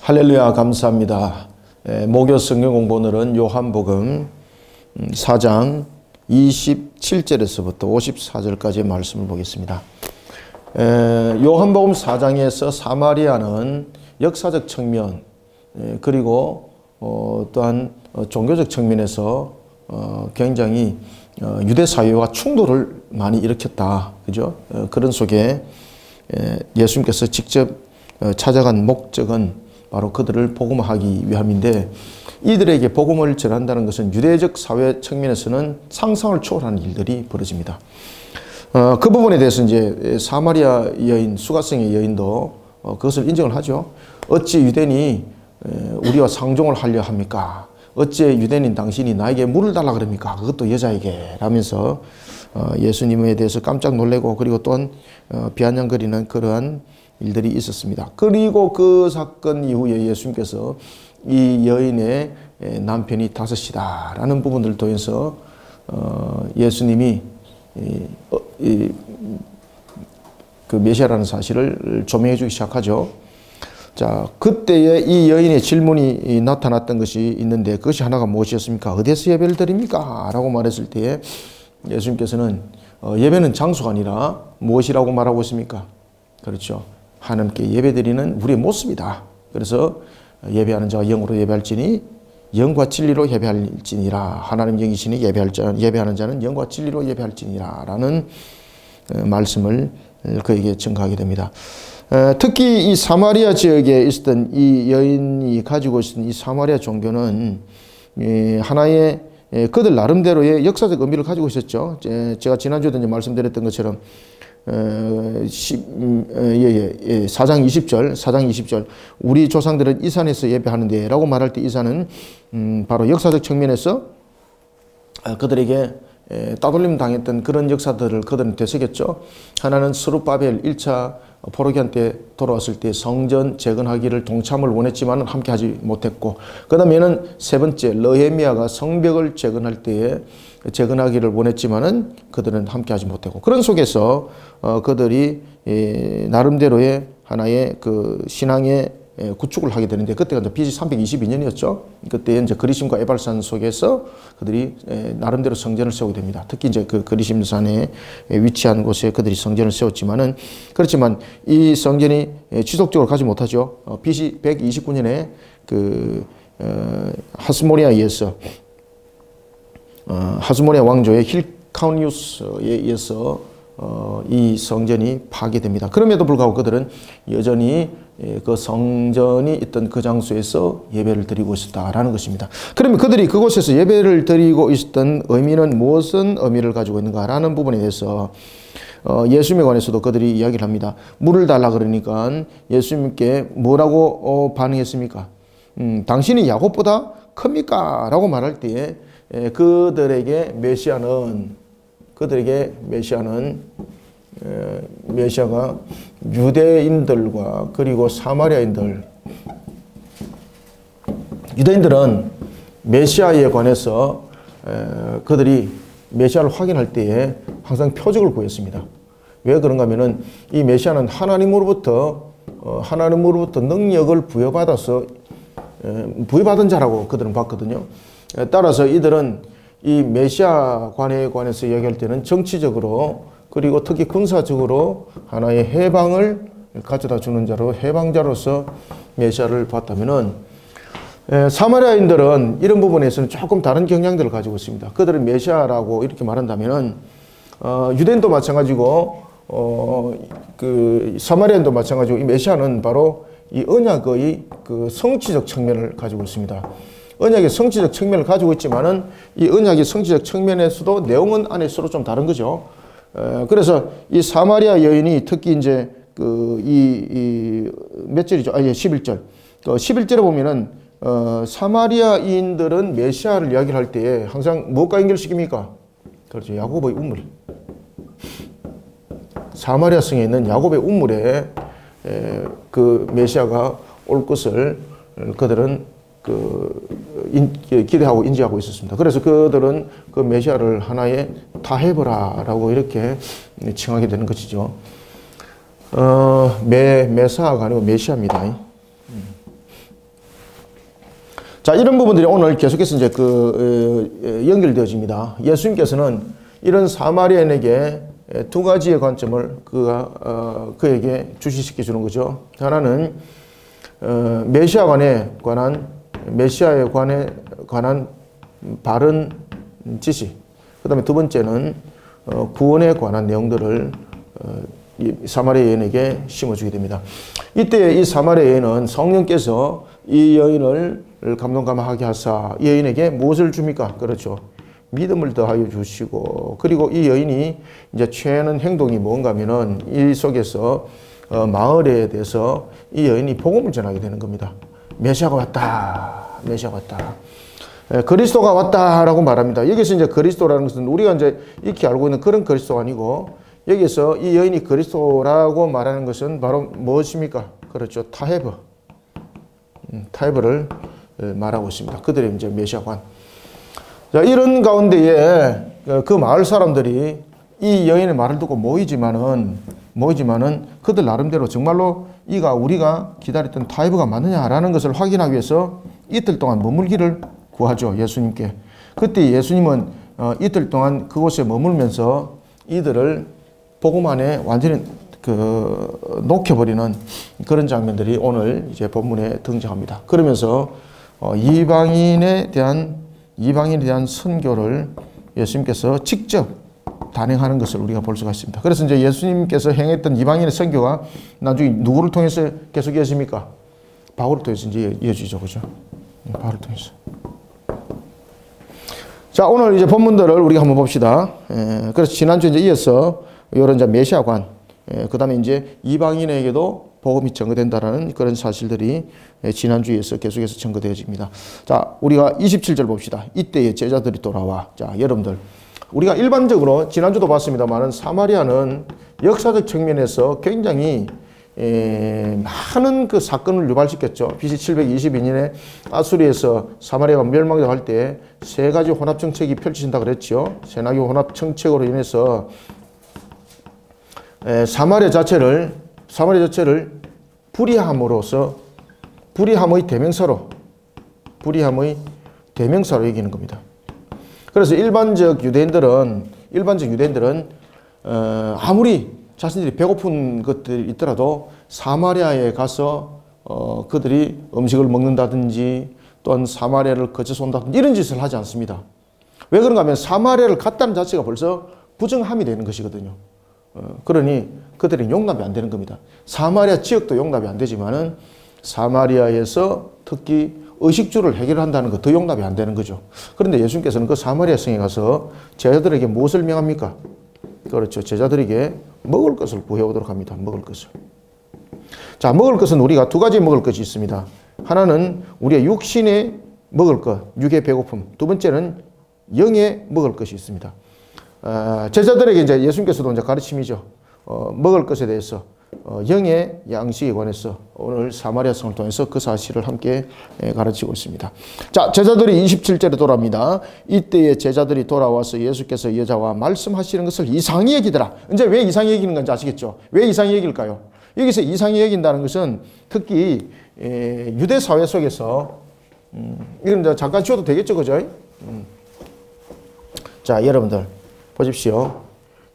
할렐루야, 감사합니다. 목요 성경 공부 오늘은 요한복음 4장 27절에서부터 54절까지의 말씀을 보겠습니다. 요한복음 4장에서 사마리아는 역사적 측면 그리고 또한 종교적 측면에서 굉장히 유대 사회와 충돌을 많이 일으켰다. 그죠? 그런 속에 예수님께서 직접 찾아간 목적은 바로 그들을 복음화하기 위함인데, 이들에게 복음을 전한다는 것은 유대적 사회 측면에서는 상상을 초월하는 일들이 벌어집니다. 그 부분에 대해서 이제 사마리아 여인, 수가성의 여인도 그것을 인정을 하죠. 어찌 유대인이 우리와 상종을 하려 합니까? 어찌 유대인인 당신이 나에게 물을 달라 그럽니까? 그것도 여자에게 라면서 예수님에 대해서 깜짝 놀래고, 그리고 또한 비아냥거리는 그러한 일들이 있었습니다. 그리고 그 사건 이후에 예수님께서 이 여인의 남편이 다섯이다라는 부분들을 통해서 예수님이 그 메시아라는 사실을 조명해 주기 시작하죠. 자, 그때에 이 여인의 질문이 나타났던 것이 있는데, 그것이 하나가 무엇이었습니까? 어디서 예배를 드립니까? 라고 말했을 때에 예수님께서는 예배는 장소가 아니라 무엇이라고 말하고 있습니까? 그렇죠. 하나님께 예배드리는 우리의 모습이다. 그래서 예배하는 자가 영으로 예배할지니 영과 진리로 예배할지니라. 하나님 영이시니 예배하는 자는 영과 진리로 예배할지니라 라는 말씀을 그에게 증거하게 됩니다. 특히 이 사마리아 지역에 있었던 이 여인이 가지고 있었던 이 사마리아 종교는 하나의 그들 나름대로의 역사적 의미를 가지고 있었죠. 제가 지난주에도 말씀드렸던 것처럼 4장 20절 우리 조상들은 이 산에서 예배하는데 라고 말할 때 이 산은 바로 역사적 측면에서 그들에게 따돌림 당했던 그런 역사들을 그들은 되새겼죠. 하나는 스룹바벨 1차 포로기한 때 돌아왔을 때 성전 재건하기를 동참을 원했지만 함께 하지 못했고, 그 다음에는 세 번째 느헤미야가 성벽을 재건할 때에 재건하기를 원했지만은 그들은 함께 하지 못했고, 그런 속에서 그들이 나름대로의 하나의 그 신앙의 구축을 하게 되는데, 그때가 이제 BC 322년이었죠. 그때 이제 그리심과 에발산 속에서 그들이 나름대로 성전을 세우게 됩니다. 특히 이제 그 그리심산에 위치한 곳에 그들이 성전을 세웠지만은, 그렇지만 이 성전이 지속적으로 가지 못하죠. BC 129년에 그 하스모니아에 하스모니아 왕조의 힐카우니우스에 의해서 이 성전이 파괴됩니다. 그럼에도 불구하고 그들은 여전히 그 성전이 있던 그 장소에서 예배를 드리고 있었다라는 것입니다. 그러면 그들이 그곳에서 예배를 드리고 있었던 의미는 무슨 의미를 가지고 있는가라는 부분에 대해서 예수님에 관해서도 그들이 이야기를 합니다. 물을 달라 그러니까 예수님께 뭐라고 반응했습니까? 당신이 야곱보다 큽니까? 라고 말할 때에 그들에게 메시아가 유대인들과 그리고 사마리아인들, 유대인들은 메시아에 관해서 그들이 메시아를 확인할 때에 항상 표적을 구했습니다. 왜 그런가 하면은 이 메시아는 하나님으로부터 능력을 부여받은 자라고 그들은 봤거든요. 따라서 이들은 이 메시아 관해서 이야기할 때는 정치적으로 그리고 특히 군사적으로 하나의 해방을 가져다 주는 자로, 해방자로서 메시아를 봤다면은, 사마리아인들은 이런 부분에서는 조금 다른 경향들을 가지고 있습니다. 그들은 메시아라고 이렇게 말한다면은 유대인도 마찬가지고 그 사마리아인도 마찬가지고 이 메시아는 바로 이 언약의 그 성취적 측면을 가지고 있습니다. 언약의 성취적 측면을 가지고 있지만은 이 언약의 성취적 측면에서도 내용은 안에 서로 좀 다른 거죠. 그래서 이 사마리아 여인이 특히 이제 몇 절이죠? 11절. 11절에 보면은 사마리아인들은 메시아를 이야기를 할 때에 항상 무엇과 연결시킵니까? 그렇죠. 야곱의 우물. 사마리아 성에 있는 야곱의 우물에 그 메시아가 올 것을 그들은 기대하고 인지하고 있었습니다. 그래서 그들은 그 메시아를 하나의 다헤브라라고 이렇게 칭하게 되는 것이죠. 메사가 아니고 메시아입니다. 자, 이런 부분들이 오늘 계속해서 이제 연결되어집니다. 예수님께서는 이런 사마리아인에게 두 가지의 관점을 그에게 주시시켜 주는 거죠. 하나는 메시아에 관한 바른 지식. 그 다음에 두 번째는 구원에 관한 내용들을 이 사마리아 여인에게 심어주게 됩니다. 이때 이 사마리아 여인은 성령께서 이 여인을 감동감화하게 하사 이 여인에게 무엇을 줍니까? 그렇죠. 믿음을 더하여 주시고, 그리고 이 여인이 이제 취하는 행동이 뭔가 하면은 이 속에서 마을에 대해서 이 여인이 복음을 전하게 되는 겁니다. 메시아가 왔다. 메시아가 왔다. 그리스도가 왔다라고 말합니다. 여기서 이제 그리스도라는 것은 우리가 이제 익히 알고 있는 그런 그리스도가 아니고, 여기서 이 여인이 그리스도라고 말하는 것은 바로 무엇입니까? 그렇죠. 타헤브를 말하고 있습니다. 그들의 이제 메시아관. 자, 이런 가운데에 그 마을 사람들이 이 여인의 말을 듣고 모이지만은 그들 나름대로 정말로 이가 우리가 기다렸던 타헤브가 맞느냐라는 것을 확인하기 위해서 이틀 동안 머물기를 구하죠. 예수님께. 그때 예수님은 이틀 동안 그곳에 머물면서 이들을 복음 안에 완전히 녹여버리는 그런 장면들이 오늘 이제 본문에 등장합니다. 그러면서 이방인에 대한 선교를 예수님께서 직접 단행하는 것을 우리가 볼 수가 있습니다. 그래서 이제 예수님께서 행했던 이방인의 선교가 나중에 누구를 통해서 계속 이어집니까? 바울을 통해서 이제 이어지죠. 그죠? 바울을 통해서. 자, 오늘 이제 본문들을 우리가 한번 봅시다. 그래서 지난주에 이제 이어서 이런 이제 메시아관, 그 다음에 이제 이방인에게도 복음이 전거된다라는 그런 사실들이 지난주에서 계속해서 전거되어집니다. 자, 우리가 27절 봅시다. 이때의 제자들이 돌아와. 자, 여러분들. 우리가 일반적으로 지난주도 봤습니다만은 사마리아는 역사적 측면에서 굉장히 많은 그 사건을 유발시켰죠. BC 722년에 아수리에서 사마리아가 멸망할 때 세 가지 혼합 정책이 펼쳐진다 그랬죠. 세나기 혼합 정책으로 인해서 사마리아 자체를 불의함의 대명사로 여기는 겁니다. 그래서 일반적 유대인들은 아무리 자신들이 배고픈 것들이 있더라도 사마리아에 가서 그들이 음식을 먹는다든지 또는 사마리아를 거쳐서 온다든지 이런 짓을 하지 않습니다. 왜 그런가 하면 사마리아를 갔다는 자체가 벌써 부정함이 되는 것이거든요. 그러니 그들이 용납이 안 되는 겁니다. 사마리아 지역도 용납이 안 되지만은 사마리아에서 특히 의식주를 해결한다는 것 더 용납이 안 되는 거죠. 그런데 예수님께서는 그 사마리아 성에 가서 제자들에게 무엇을 명합니까? 그렇죠. 제자들에게 먹을 것을 구해오도록 합니다. 먹을 것을. 자, 먹을 것은 우리가 두 가지 먹을 것이 있습니다. 하나는 우리의 육신에 먹을 것, 육의 배고픔. 두 번째는 영의 먹을 것이 있습니다. 제자들에게 이제 예수님께서도 이제 가르침이죠. 먹을 것에 대해서 영의 양식에 관해서 오늘 사마리아 성을 통해서 그 사실을 함께 가르치고 있습니다. 자, 제자들이 27절에 돌아옵니다. 이때에 제자들이 돌아와서 예수께서 여자와 말씀하시는 것을 이상히 여기더라. 이제 왜 이상히 여기는 건지 아시겠죠? 왜 이상히 여길까요? 여기서 이상히 여긴다는 것은 특히 유대 사회 속에서 이런 잠깐 쉬어도 되겠죠, 그죠? 자, 여러분들 보십시오.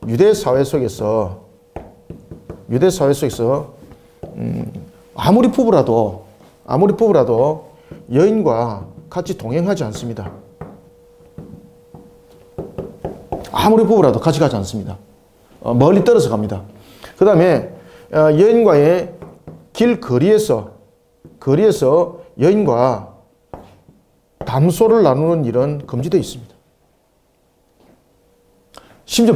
유대 사회 속에서 아무리 부부라도 여인과 같이 동행하지 않습니다. 아무리 부부라도 같이 가지 않습니다. 멀리 떨어져 갑니다. 그 다음에 여인과의 길거리에서 여인과 담소를 나누는 일은 금지되어 있습니다. 심지어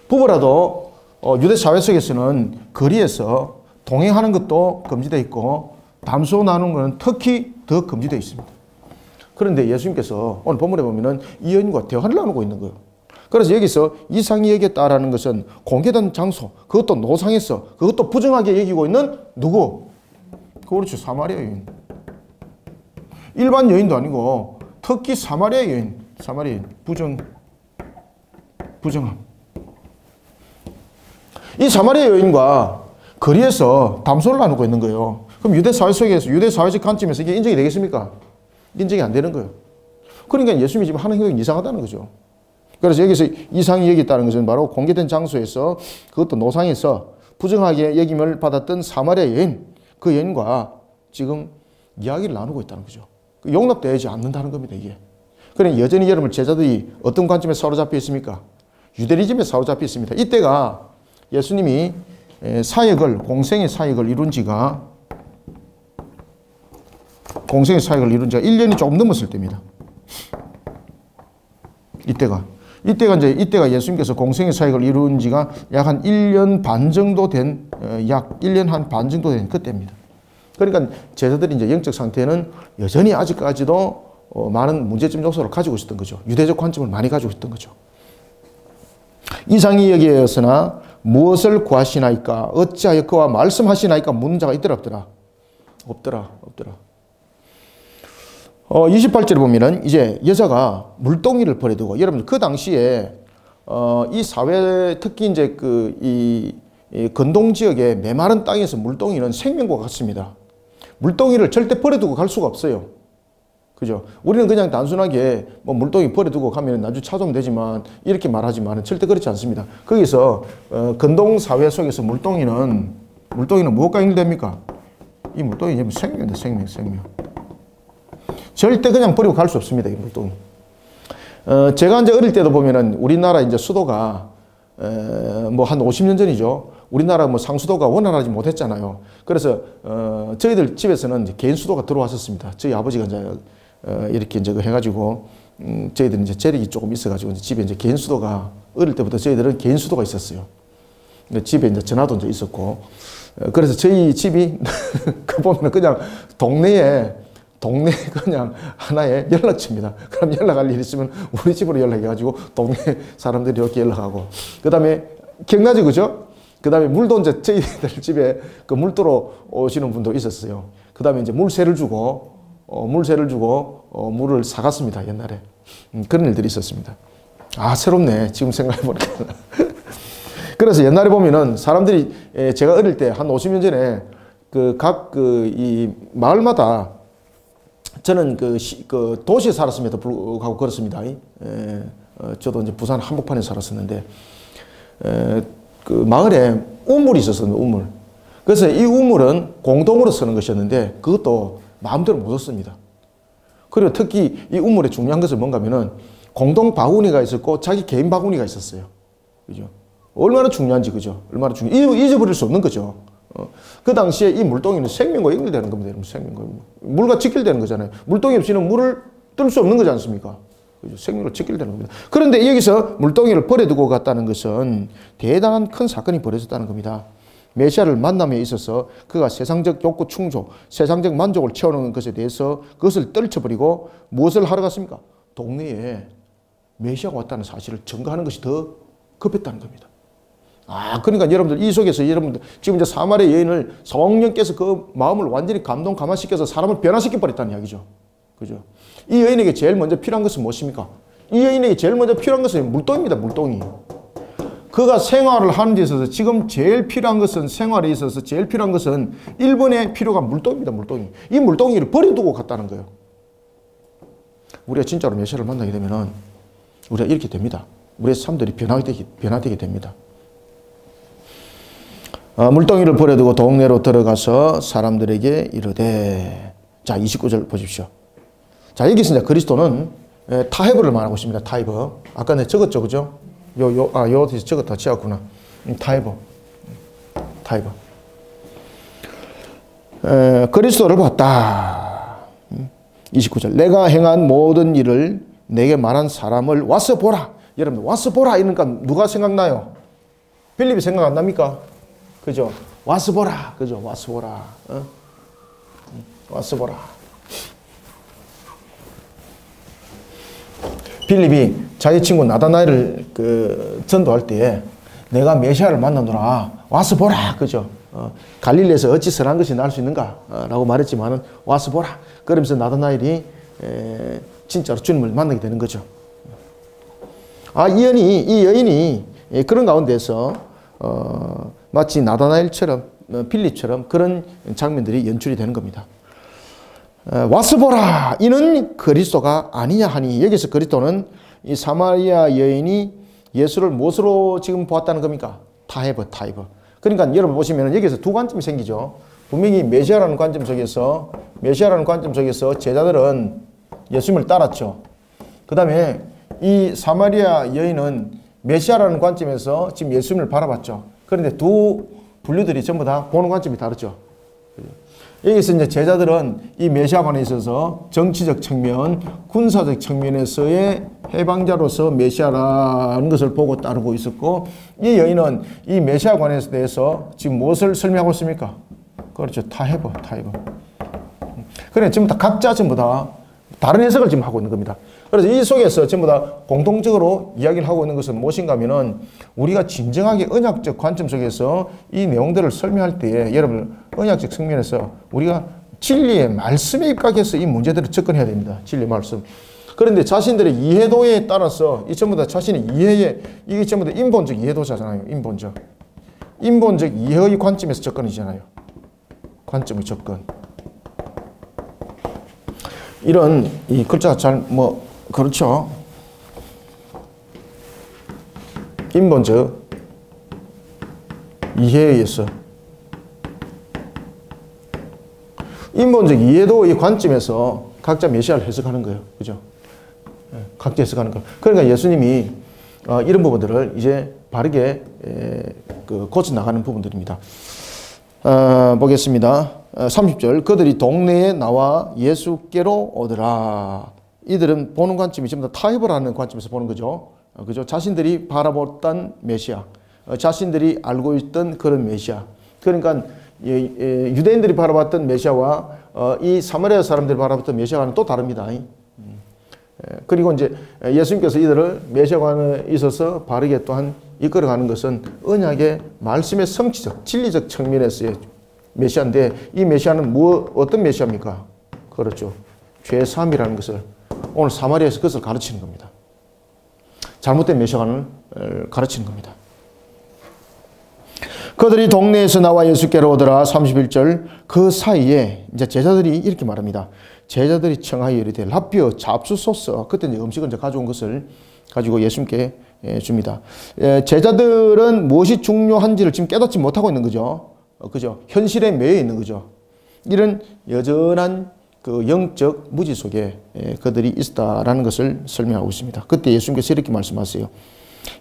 부부라도 유대 사회 속에서는 거리에서 동행하는 것도 금지되어 있고 담소 나누는 것은 특히 더 금지되어 있습니다. 그런데 예수님께서 오늘 본문에 보면은 이 여인과 대화를 나누고 있는 거예요. 그래서 여기서 이상히 여겼다라는 것은 공개된 장소, 그것도 노상에서, 그것도 부정하게 여기고 있는 누구? 그렇죠. 사마리아 여인. 일반 여인도 아니고 특히 사마리아 여인. 부정함. 이 사마리아 여인과 거리에서 담소를 나누고 있는 거예요. 그럼 유대 사회 속에서, 유대 사회적 관점에서 이게 인정이 되겠습니까? 인정이 안 되는 거예요. 그러니까 예수님이 지금 하는 행동이 이상하다는 거죠. 그래서 여기서 이상히 여겼다는 것은 바로 공개된 장소에서 그것도 노상에서 부정하게 여김을 받았던 사마리아 여인, 그 여인과 지금 이야기를 나누고 있다는 거죠. 용납되지 않는다는 겁니다, 이게. 그러니 여전히 여러분 제자들이 어떤 관점에 사로잡혀 있습니까? 유대리즘에 사로잡혀 있습니다. 이때가 예수님이 사역을, 공생의 사역을 이룬 지가 1년이 조금 넘었을 때입니다. 이때가 예수님께서 공생의 사역을 이룬 지가 약 한 1년 반 정도 된, 약 1년 한 반 정도 된 그때입니다. 그러니까 제자들이 이제 영적 상태는 여전히 아직까지도 많은 문제점 요소를 가지고 있었던 거죠. 유대적 관점을 많이 가지고 있었던 거죠. 이상히 여기었으나 무엇을 구하시나이까? 어찌하여 그와 말씀하시나이까? 묻는 자가 있더라, 없더라? 없더라. 28절에 보면은 이제 여자가 물동이를 버려두고, 여러분 그 당시에 이 사회, 특히 이제 이 건동 지역의 메마른 땅에서 물동이는 생명과 같습니다. 물동이를 절대 버려두고 갈 수가 없어요. 그죠? 우리는 그냥 단순하게 뭐 물동이 버려두고 가면 나중에 찾아오면 되지만 이렇게 말하지만 절대 그렇지 않습니다. 거기서 건동 사회 속에서 물동이는 무엇과 연결됩니까? 이 물동이 생명입니다. 생명. 절대 그냥 버리고 갈 수 없습니다. 이 물동이. 제가 이제 어릴 때도 보면은 우리나라 이제 수도가 뭐 한 50년 전이죠. 우리나라 뭐 상수도가 원활하지 못했잖아요. 그래서 저희들 집에서는 이제 개인 수도가 들어왔었습니다. 저희 아버지가 이제 이렇게 이제 해가지고 저희들은 이제 재력이 조금 있어가지고 집에 이제 개인 수도가, 어릴 때부터 저희들은 개인 수도가 있었어요. 집에 이제 전화도 이제 있었고, 그래서 저희 집이 그 보면은 그냥 동네 그냥 하나의 연락처입니다. 그럼 연락할 일 있으면 우리 집으로 연락해가지고 동네 사람들이 이렇게 연락하고, 그 다음에 기억나죠, 그죠? 그 다음에 물도 이제 저희들 집에 그 물도로 오시는 분도 있었어요. 그 다음에 이제 물세를 주고 물을 사갔습니다, 옛날에. 그런 일들이 있었습니다. 아, 새롭네, 지금 생각해보니까. 그래서 옛날에 보면은 사람들이, 제가 어릴 때 한 50년 전에 이 마을마다, 저는 도시에 살았음에도 불구하고 그렇습니다. 저도 이제 부산 한복판에 살았었는데, 그 마을에 우물이 있었어요, 우물. 그래서 이 우물은 공동으로 쓰는 것이었는데 그것도 마음대로 못 썼습니다. 그리고 특히 이 우물의 중요한 것은 뭔가 하면은 공동 바구니가 있었고 자기 개인 바구니가 있었어요. 그죠? 얼마나 중요한지, 그죠? 얼마나 잊어버릴 수 없는 거죠. 그 당시에 이 물동이는 생명과 연결되는 겁니다. 생명과. 물과 직결되는 거잖아요. 물동이 없이는 물을 뜰 수 없는 거지 않습니까? 그죠? 생명으로 직결되는 겁니다. 그런데 여기서 물동이를 버려두고 갔다는 것은 대단한 큰 사건이 벌어졌다는 겁니다. 메시아를 만남에 있어서 그가 세상적 욕구 충족, 세상적 만족을 채우는 것에 대해서 그것을 떨쳐버리고 무엇을 하러 갔습니까? 동네에 메시아가 왔다는 사실을 전가하는 것이 더 급했다는 겁니다. 그러니까 여러분들 이 속에서 여러분들 지금 이제 사마리아 여인을 성령께서 그 마음을 완전히 감화시켜서 사람을 변화시켜 버렸다는 이야기죠. 그죠? 이 여인에게 제일 먼저 필요한 것은 무엇입니까? 이 여인에게 제일 먼저 필요한 것은 물동입니다. 물동이. 그가 생활을 하는 데 있어서 지금 제일 필요한 것은, 생활에 있어서 제일 필요한 것은 1번의 필요가 물동입니다. 물동이. 이 물동이를 버려두고 갔다는 거예요. 우리가 진짜로 메시아를 만나게 되면은 우리가 이렇게 됩니다. 우리의 삶들이 변화되게 됩니다. 물동이를 버려두고 동네로 들어가서 사람들에게 이르되, 자 29절 보십시오. 자 여기서 이제 그리스도는 타협을 말하고 있습니다. 타협. 아까 내가 적었죠, 그죠? 요 적었다 치웠구나. 타협. 그리스도를 봤다. 29절. 내가 행한 모든 일을 내게 말한 사람을 와서 보라. 여러분 와서 보라 이러니까 누가 생각나요? 빌립이 생각 안 납니까? 그죠? 와서 보라. 그죠? 와서 보라. 와서 보라. 빌립이 자기 친구 나다나엘을 전도할 때에 내가 메시아를 만나노라. 와서 보라. 그죠? 갈릴리에서 어찌 선한 것이 날 수 있는가? 라고 말했지만은 와서 보라. 그러면서 나다나엘이 진짜로 주님을 만나게 되는 거죠. 이 여인이 그런 가운데서 마치 나다나엘처럼, 필립처럼 그런 장면들이 연출이 되는 겁니다. 와서 보라 이는 그리스도가 아니냐 하니, 여기서 그리스도는 이 사마리아 여인이 예수를 무엇으로 지금 보았다는 겁니까? 타협. 그러니까 여러분 보시면 여기서 두 관점이 생기죠. 분명히 메시아라는 관점 속에서 제자들은 예수님을 따랐죠. 그 다음에 이 사마리아 여인은 메시아라는 관점에서 지금 예수님을 바라봤죠. 그런데 두 분류들이 전부 다 보는 관점이 다르죠. 여기서 이제 제자들은 이 메시아관에 있어서 정치적 측면, 군사적 측면에서의 해방자로서 메시아라는 것을 보고 따르고 있었고, 이 여인은 이 메시아관에 대해서 지금 무엇을 설명하고 있습니까? 그렇죠. 타협. 그래, 전부 다 각자 전부 다 다른 해석을 지금 하고 있는 겁니다. 그래서 이 속에서 전부 다 공통적으로 이야기를 하고 있는 것은 무엇인가 하면은, 우리가 진정하게 언약적 관점 속에서 이 내용들을 설명할 때에 여러분 언약적 측면에서 우리가 진리의 말씀에 입각해서 이 문제들을 접근해야 됩니다. 진리의 말씀. 그런데 자신들의 이해도에 따라서 이 전부 다 자신의 이해에, 이게 전부 다 인본적 이해도잖아요. 인본적 이해의 관점에서 접근이잖아요. 관점의 접근. 이런 이 글자가 잘 그렇죠. 인본적 이해에 의해서, 인본적 이해도의 관점에서 각자 메시아를 해석하는 거예요. 그죠? 각자 해석하는 거. 그러니까 예수님이 이런 부분들을 이제 바르게 고쳐 나가는 부분들입니다. 보겠습니다. 30절. 그들이 동네에 나와 예수께로 오더라. 이들은 보는 관점이 전부 다 타협을 하는 관점에서 보는 거죠. 그죠? 자신들이 바라보던 메시아, 자신들이 알고 있던 그런 메시아. 그러니까 유대인들이 바라봤던 메시아와 이 사마리아 사람들이 바라봤던 메시아와는 또 다릅니다. 그리고 이제 예수님께서 이들을 메시아관에 있어서 바르게 또한 이끌어가는 것은 언약의 말씀의 성취적, 진리적 측면에서의 메시아인데, 이 메시아는 어떤 메시아입니까? 그렇죠. 죄사함이라는 것을 오늘 사마리아에서 그것을 가르치는 겁니다. 잘못된 메시아관을 가르치는 겁니다. 그들이 동네에서 나와 예수께로 오더라. 31절. 그 사이에 이제 제자들이 이렇게 말합니다. 제자들이 청하여 이르되 라비어 잡수소서. 그때 이제 음식을 이제 가져온 것을 가지고 예수님께 줍니다. 제자들은 무엇이 중요한지를 지금 깨닫지 못하고 있는 거죠. 그죠? 현실에 매여 있는 거죠. 이런 여전한 그 영적 무지 속에 그들이 있다라는 것을 설명하고 있습니다. 그때 예수님께서 이렇게 말씀하세요.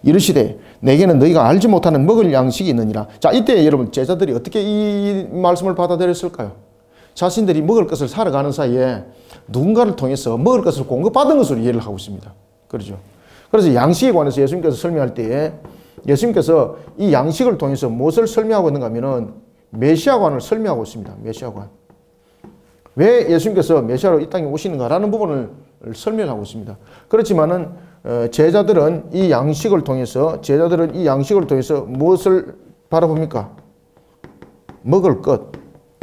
이르시되 내게는 너희가 알지 못하는 먹을 양식이 있느니라. 자, 이때 여러분 제자들이 어떻게 이 말씀을 받아들였을까요? 자신들이 먹을 것을 사러 가는 사이에 누군가를 통해서 먹을 것을 공급받은 것으로 이해를 하고 있습니다. 그렇죠? 그래서 양식에 관해서 예수님께서 설명할 때에 예수님께서 이 양식을 통해서 무엇을 설명하고 있는가 하면은 메시아관을 설명하고 있습니다. 메시아관. 왜 예수님께서 메시아로 이 땅에 오시는가라는 부분을 설명하고 있습니다. 그렇지만은 제자들은 이 양식을 통해서 무엇을 바라봅니까? 먹을 것,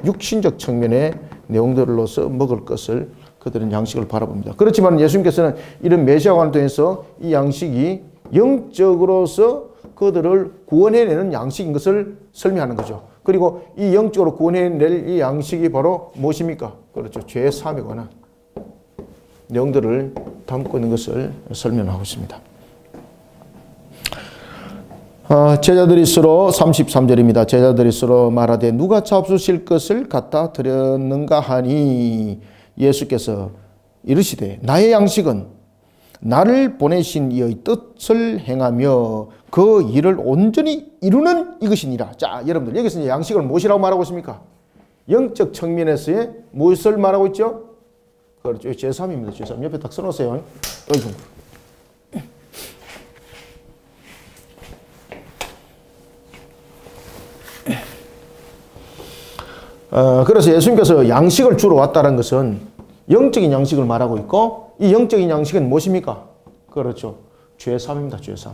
육신적 측면의 내용들로서 먹을 것을 그들은 양식을 바라봅니다. 그렇지만 예수님께서는 이런 메시아관을 통해서 이 양식이 영적으로서 그들을 구원해내는 양식인 것을 설명하는 거죠. 그리고 이 영적으로 구원해낼 이 양식이 바로 무엇입니까? 그렇죠. 죄의 사함에 관한 내용들을 담고 있는 것을 설명하고 있습니다. 제자들이 서로 33절입니다. 제자들이 서로 말하되 누가 잡수실 것을 갖다 드렸는가 하니 예수께서 이르시되 나의 양식은 나를 보내신 이의 뜻을 행하며 그 일을 온전히 이루는 이것이니라. 자, 여러분들 여기서 이제 양식을 무엇이라고 말하고 있습니까? 영적 측면에서의 무엇을 말하고 있죠? 그렇죠. 제3입니다. 제3. 옆에 딱 써놓으세요. 그래서 예수님께서 양식을 주러 왔다는 것은 영적인 양식을 말하고 있고, 이 영적인 양식은 무엇입니까? 그렇죠. 죄삼입니다. 죄삼.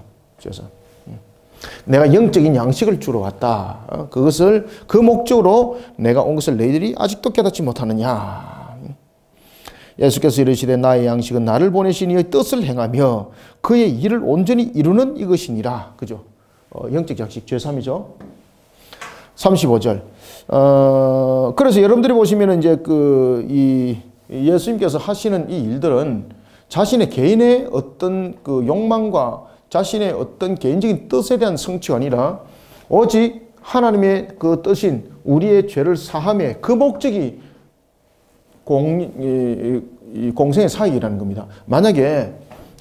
내가 영적인 양식을 주러 왔다. 그것을 그 목적으로 내가 온 것을 너희들이 아직도 깨닫지 못하느냐. 예수께서 이르시되 나의 양식은 나를 보내신 이의 뜻을 행하며 그의 일을 온전히 이루는 이것이니라. 그죠? 영적 양식 죄삼이죠. 35절. 그래서 여러분들이 보시면 이제 이 예수님께서 하시는 이 일들은 자신의 개인의 어떤 그 욕망과 자신의 어떤 개인적인 뜻에 대한 성취가 아니라 오직 하나님의 그 뜻인 우리의 죄를 사함의 그 목적이 공생의 사역이라는 겁니다. 만약에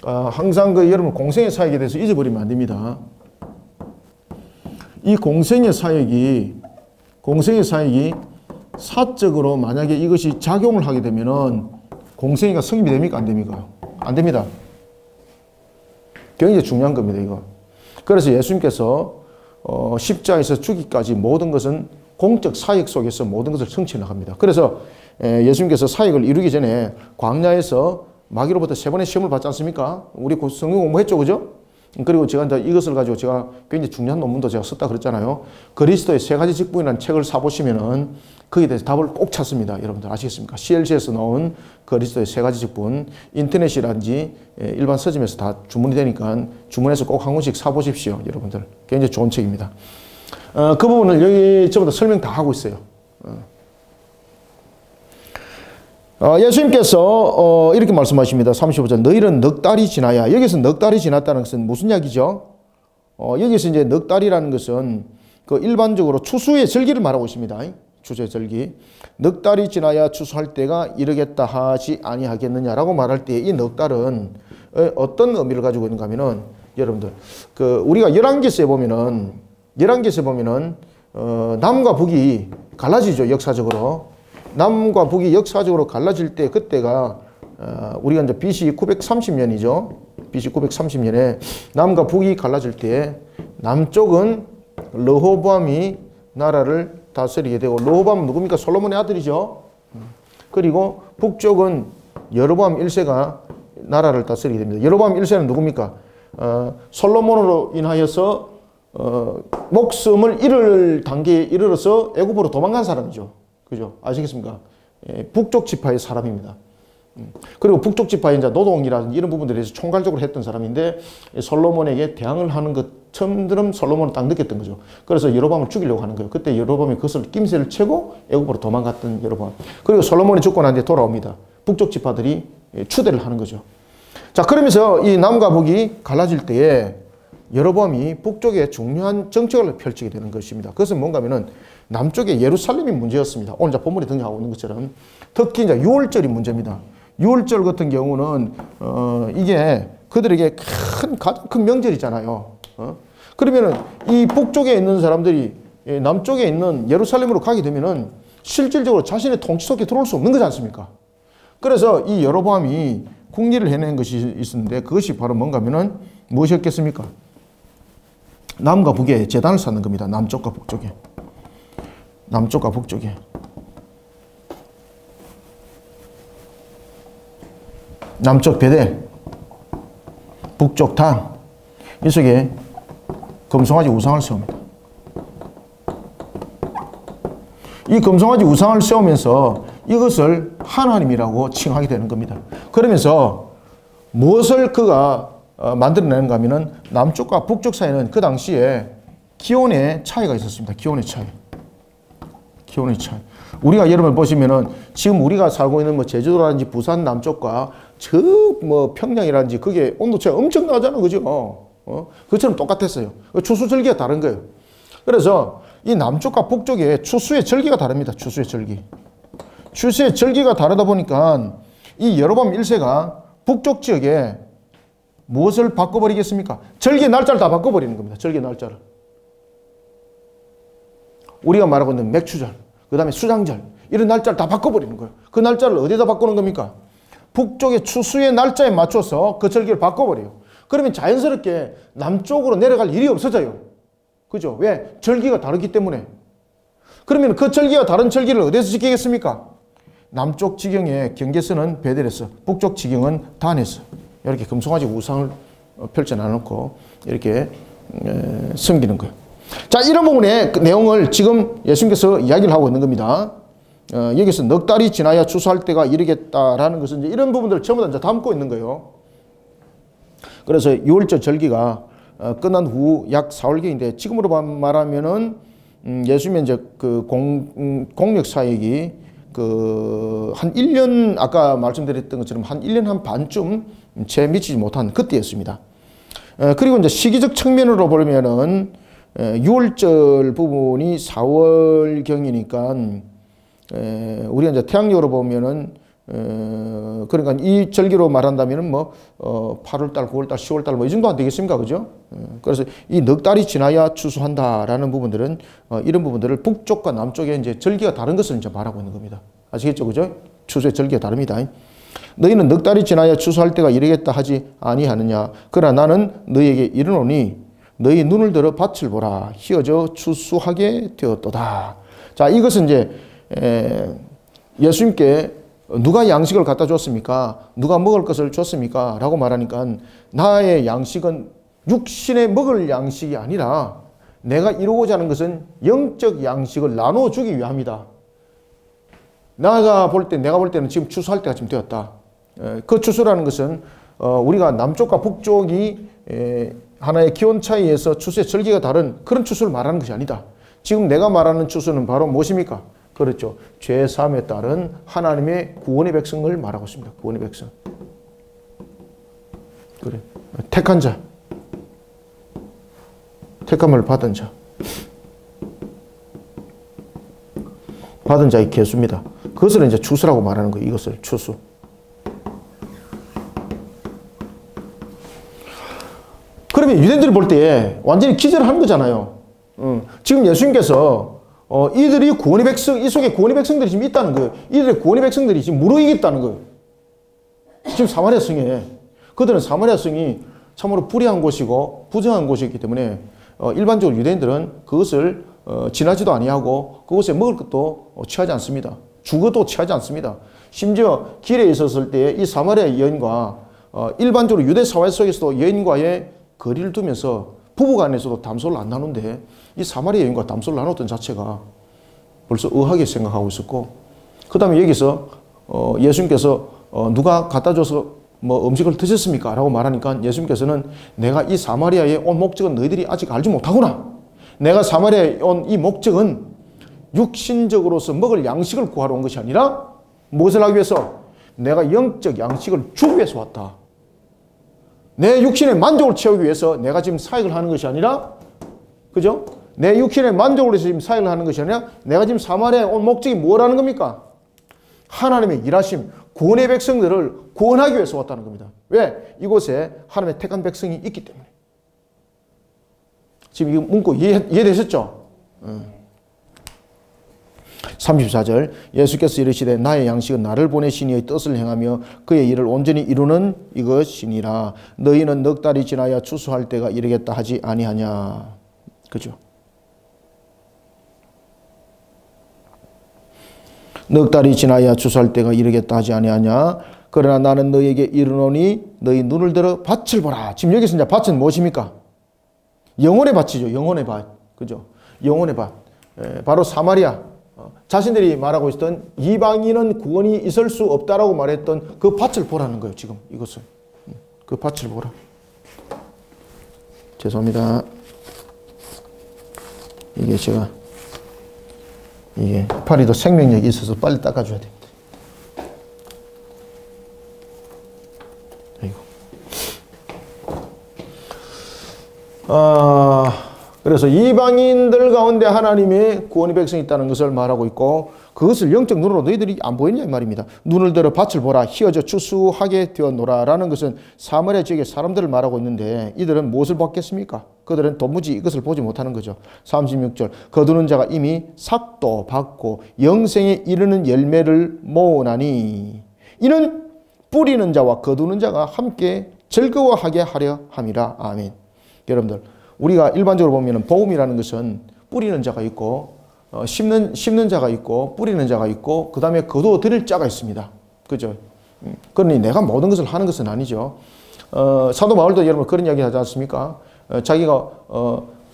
항상 그 여러분 공생의 사역에 대해서 잊어버리면 안 됩니다. 이 공생의 사역이 사적으로 만약에 이것이 작용을 하게 되면은 공생애가 성립이 됩니까? 안 됩니까? 안 됩니다. 굉장히 중요한 겁니다, 이거. 그래서 예수님께서 십자가에서 죽기까지 모든 것은 공적 사역 속에서 모든 것을 성취해 나갑니다. 그래서 예수님께서 사역을 이루기 전에 광야에서 마귀로부터 3번의 시험을 받지 않습니까? 우리 성경 공부했죠, 그죠? 그리고 제가 이제 이것을 가지고 제가 굉장히 중요한 논문도 제가 썼다 그랬잖아요. 그리스도의 3가지 직분이라는 책을 사보시면은 거기에 대해서 답을 꼭 찾습니다. 여러분들 아시겠습니까? CLC에서 나온 그리스도의 3가지 직분, 인터넷이라든지 일반 서점에서 다 주문이 되니까 주문해서 꼭 한 권씩 사보십시오. 여러분들. 굉장히 좋은 책입니다. 그 부분을 여기 전부 다 설명 다 하고 있어요. 예수님께서 이렇게 말씀하십니다. 35절 너희는 넉 달이 지나야. 여기서 넉 달이 지났다는 것은 무슨 이야기죠? 여기서 이제 넉 달이라는 것은 그 일반적으로 추수의 절기를 말하고 있습니다. 추수의 절기. 넉 달이 지나야 추수할 때가 이르겠다 하지 아니하겠느냐라고 말할 때 이 넉 달은 어떤 의미를 가지고 있는가 하면은 여러분들 그 우리가 열왕기서에 보면은 남과 북이 갈라지죠. 역사적으로. 남과 북이 역사적으로 갈라질 때 그때가 우리가 이제 BC 930년이죠. BC 930년에 남과 북이 갈라질 때 남쪽은 르호보암이 나라를 다스리게 되고 르호보암은 누굽니까? 솔로몬의 아들이죠. 그리고 북쪽은 여로보암 1세가 나라를 다스리게 됩니다. 여로보암 1세는 누굽니까? 솔로몬으로 인하여서 목숨을 잃을 단계에 이르러서 애굽으로 도망간 사람이죠. 그죠? 아시겠습니까? 북쪽 지파의 사람입니다. 그리고 북쪽 지파의 이제 노동이라든지 이런 부분들에 대해서 총괄적으로 했던 사람인데 솔로몬에게 대항을 하는 것처럼 솔로몬은 딱 느꼈던 거죠. 그래서 여로보암을 죽이려고 하는 거예요. 그때 여로보암이 그것을 낌새를 채고 애굽으로 도망갔던 여로보암. 그리고 솔로몬이 죽고 난 뒤에 돌아옵니다. 북쪽 지파들이 추대를 하는 거죠. 자, 그러면서 이 남과 북이 갈라질 때에 여로보암이 북쪽에 중요한 정책을 펼치게 되는 것입니다. 그것은 뭔가 하면은 남쪽에 예루살렘이 문제였습니다. 오늘 본문에 등장하고 있는 것처럼 특히 이제 유월절이 문제입니다. 유월절 같은 경우는 이게 그들에게 가장 큰 명절이잖아요. 그러면은 이 북쪽에 있는 사람들이 남쪽에 있는 예루살렘으로 가게 되면은 실질적으로 자신의 통치 속에 들어올 수 없는 거지 않습니까? 그래서 이 여로보암이 국리를 해낸 것이 있었는데 그것이 바로 뭔가 하면은 무엇이었겠습니까? 남과 북에 제단을 쌓는 겁니다. 남쪽과 북쪽에. 남쪽과 북쪽에. 남쪽 베델, 북쪽 단, 이 속에 금송아지 우상을 세웁니다. 이 금송아지 우상을 세우면서 이것을 하나님이라고 칭하게 되는 겁니다. 그러면서 무엇을 그가 만들어내는가 하면은 남쪽과 북쪽 사이에는 그 당시에 기온의 차이가 있었습니다. 기온의 차이. 기온의 차이. 우리가 여러분 보시면은 지금 우리가 살고 있는 뭐 제주도라든지 부산 남쪽과 저 뭐 평양이라든지 그게 온도 차이가 엄청 나잖아. 그죠? 그것처럼 똑같았어요. 추수 절기가 다른 거예요. 그래서 이 남쪽과 북쪽에 추수의 절기가 다릅니다. 추수의 절기. 추수의 절기가 다르다 보니까 이 여로보암 1세가 북쪽 지역에 무엇을 바꿔버리겠습니까? 절기 날짜를 다 바꿔버리는 겁니다. 절기 날짜를. 우리가 말하고 있는 맥추절, 그 다음에 수장절, 이런 날짜를 다 바꿔버리는 거예요. 그 날짜를 어디다 바꾸는 겁니까? 북쪽의 추수의 날짜에 맞춰서 그 절기를 바꿔버려요. 그러면 자연스럽게 남쪽으로 내려갈 일이 없어져요. 그죠? 왜? 절기가 다르기 때문에. 그러면 그 절기와 다른 절기를 어디서 지키겠습니까? 남쪽 지경의 경계선은 베델에서, 북쪽 지경은 단에서 이렇게 금송아지 우상을 펼쳐놔놓고 이렇게 섬기는 거예요. 자, 이런 부분의 그 내용을 지금 예수님께서 이야기를 하고 있는 겁니다. 여기서 넉 달이 지나야 추수할 때가 이르겠다라는 것은 이제 이런 부분들을 전부 다 이제 담고 있는 거예요. 그래서 6월절 절기가 끝난 후 약 4월경인데 지금으로 말하면은 예수님의 이제 그 공력 사역이 한 1년, 아까 말씀드렸던 것처럼 한 1년 한 반쯤 채 미치지 못한 그때였습니다. 그리고 이제 시기적 측면으로 보면은 6월절 부분이 4월경이니까 우리가 이제 태양력으로 보면은 그러니까 이 절기로 말한다면은 뭐 8월달, 9월달, 10월달 뭐 이 정도 안 되겠습니까, 그죠? 그래서 이 넉 달이 지나야 추수한다라는 부분들은 이런 부분들을 북쪽과 남쪽에 이제 절기가 다른 것을 이제 말하고 있는 겁니다. 아시겠죠, 그죠? 추수의 절기가 다릅니다. 너희는 넉 달이 지나야 추수할 때가 이르겠다 하지 아니하느냐? 그러나 나는 너희에게 이르노니 너희 눈을 들어 밭을 보라. 희어져 추수하게 되었도다. 자, 이것은 이제 예수님께 누가 양식을 갖다 줬습니까? 누가 먹을 것을 줬습니까? 라고 말하니까 나의 양식은 육신에 먹을 양식이 아니라 내가 이루고자 하는 것은 영적 양식을 나눠주기 위함이다. 내가 볼 때는 지금 추수할 때가 지금 되었다. 그 추수라는 것은 우리가 남쪽과 북쪽이 하나의 기온 차이에서 추수의 절기가 다른 그런 추수를 말하는 것이 아니다. 지금 내가 말하는 추수는 바로 무엇입니까? 그렇죠. 죄 사함에 따른 하나님의 구원의 백성을 말하고 있습니다. 구원의 백성. 그래. 택한 자. 택함을 받은 자. 받은 자의 개수입니다. 그것을 이제 추수라고 말하는 거예요. 이것을 추수. 그러면 유대인들이 볼 때 완전히 기절을 한 거잖아요. 지금 예수님께서 이들이 구원의 백성, 이 속에 구원의 백성들이 지금 있다는 거예요. 이들의 구원의 백성들이 지금 무르익었다는 거예요. 지금 사마리아 성에. 그들은 사마리아 성이 참으로 불의한 곳이고 부정한 곳이기 때문에 일반적으로 유대인들은 그것을 지나지도 아니하고 그곳에 먹을 것도 취하지 않습니다. 주거도 취하지 않습니다. 심지어 길에 있었을 때 이 사마리아 여인과 일반적으로 유대 사회 속에서도 여인과의 거리를 두면서 부부간에서도 담소를 안 나누는데 이 사마리아 여인과 담소를 나눴던 자체가 벌써 의하게 생각하고 있었고, 그 다음에 여기서 예수님께서 누가 갖다 줘서 뭐 음식을 드셨습니까? 라고 말하니까 예수님께서는 내가 이 사마리아에 온 목적은 너희들이 아직 알지 못하구나. 내가 사마리아에 온 이 목적은 육신적으로서 먹을 양식을 구하러 온 것이 아니라 무엇을 하기 위해서? 내가 영적 양식을 주기 위해서 왔다. 내 육신의 만족을 채우기 위해서 내가 지금 사역을 하는 것이 아니라, 그죠? 내 육신의 만족을 위해서 지금 사역을 하는 것이 아니라 내가 지금 사마리아에 온 목적이 뭐라는 겁니까? 하나님의 일하심, 구원의 백성들을 구원하기 위해서 왔다는 겁니다. 왜? 이곳에 하나님의 택한 백성이 있기 때문에. 지금 이 문구 이해되셨죠? 34절 예수께서 이르시되 나의 양식은 나를 보내신 이의 뜻을 행하며 그의 일을 온전히 이루는 이것이니라. 너희는 넉 달이 지나야 추수할 때가 이르겠다 하지 아니하냐. 그죠? 넉 달이 지나야 추수할 때가 이르겠다 하지 아니하냐. 그러나 나는 너희에게 이르노니 너희 눈을 들어 밭을 보라. 지금 여기서 이제 밭은 무엇입니까? 영혼의 밭이죠. 영혼의 밭. 그죠? 영혼의 밭. 바로 사마리아. 자신들이 말하고 있었던 이방인은 구원이 있을 수 없다라고 말했던 그 밭을 보라는 거예요. 지금 이것을. 그 밭을 보라. 죄송합니다. 이게 제가 이게 팔이도 생명력이 있어서 빨리 닦아줘야 됩니다. 아이고. 그래서 이방인들 가운데 하나님의 구원의 백성이 있다는 것을 말하고 있고, 그것을 영적 눈으로 너희들이 안 보이냐 이 말입니다. 눈을 들어 밭을 보라. 희어져 추수하게 되었노라. 라는 것은 사마리아 지역의 사람들을 말하고 있는데, 이들은 무엇을 받겠습니까? 그들은 도무지 이것을 보지 못하는 거죠. 36절 거두는 자가 이미 삭도 받고 영생에 이르는 열매를 모으나니 이는 뿌리는 자와 거두는 자가 함께 즐거워하게 하려 함이라. 아멘. 여러분들, 우리가 일반적으로 보면 복음이라는 것은 뿌리는 자가 있고 심는 자가 있고 뿌리는 자가 있고 그 다음에 거두어 드릴 자가 있습니다. 그죠? 그러니 내가 모든 것을 하는 것은 아니죠. 사도 바울도 여러분 그런 이야기 하지 않습니까? 자기가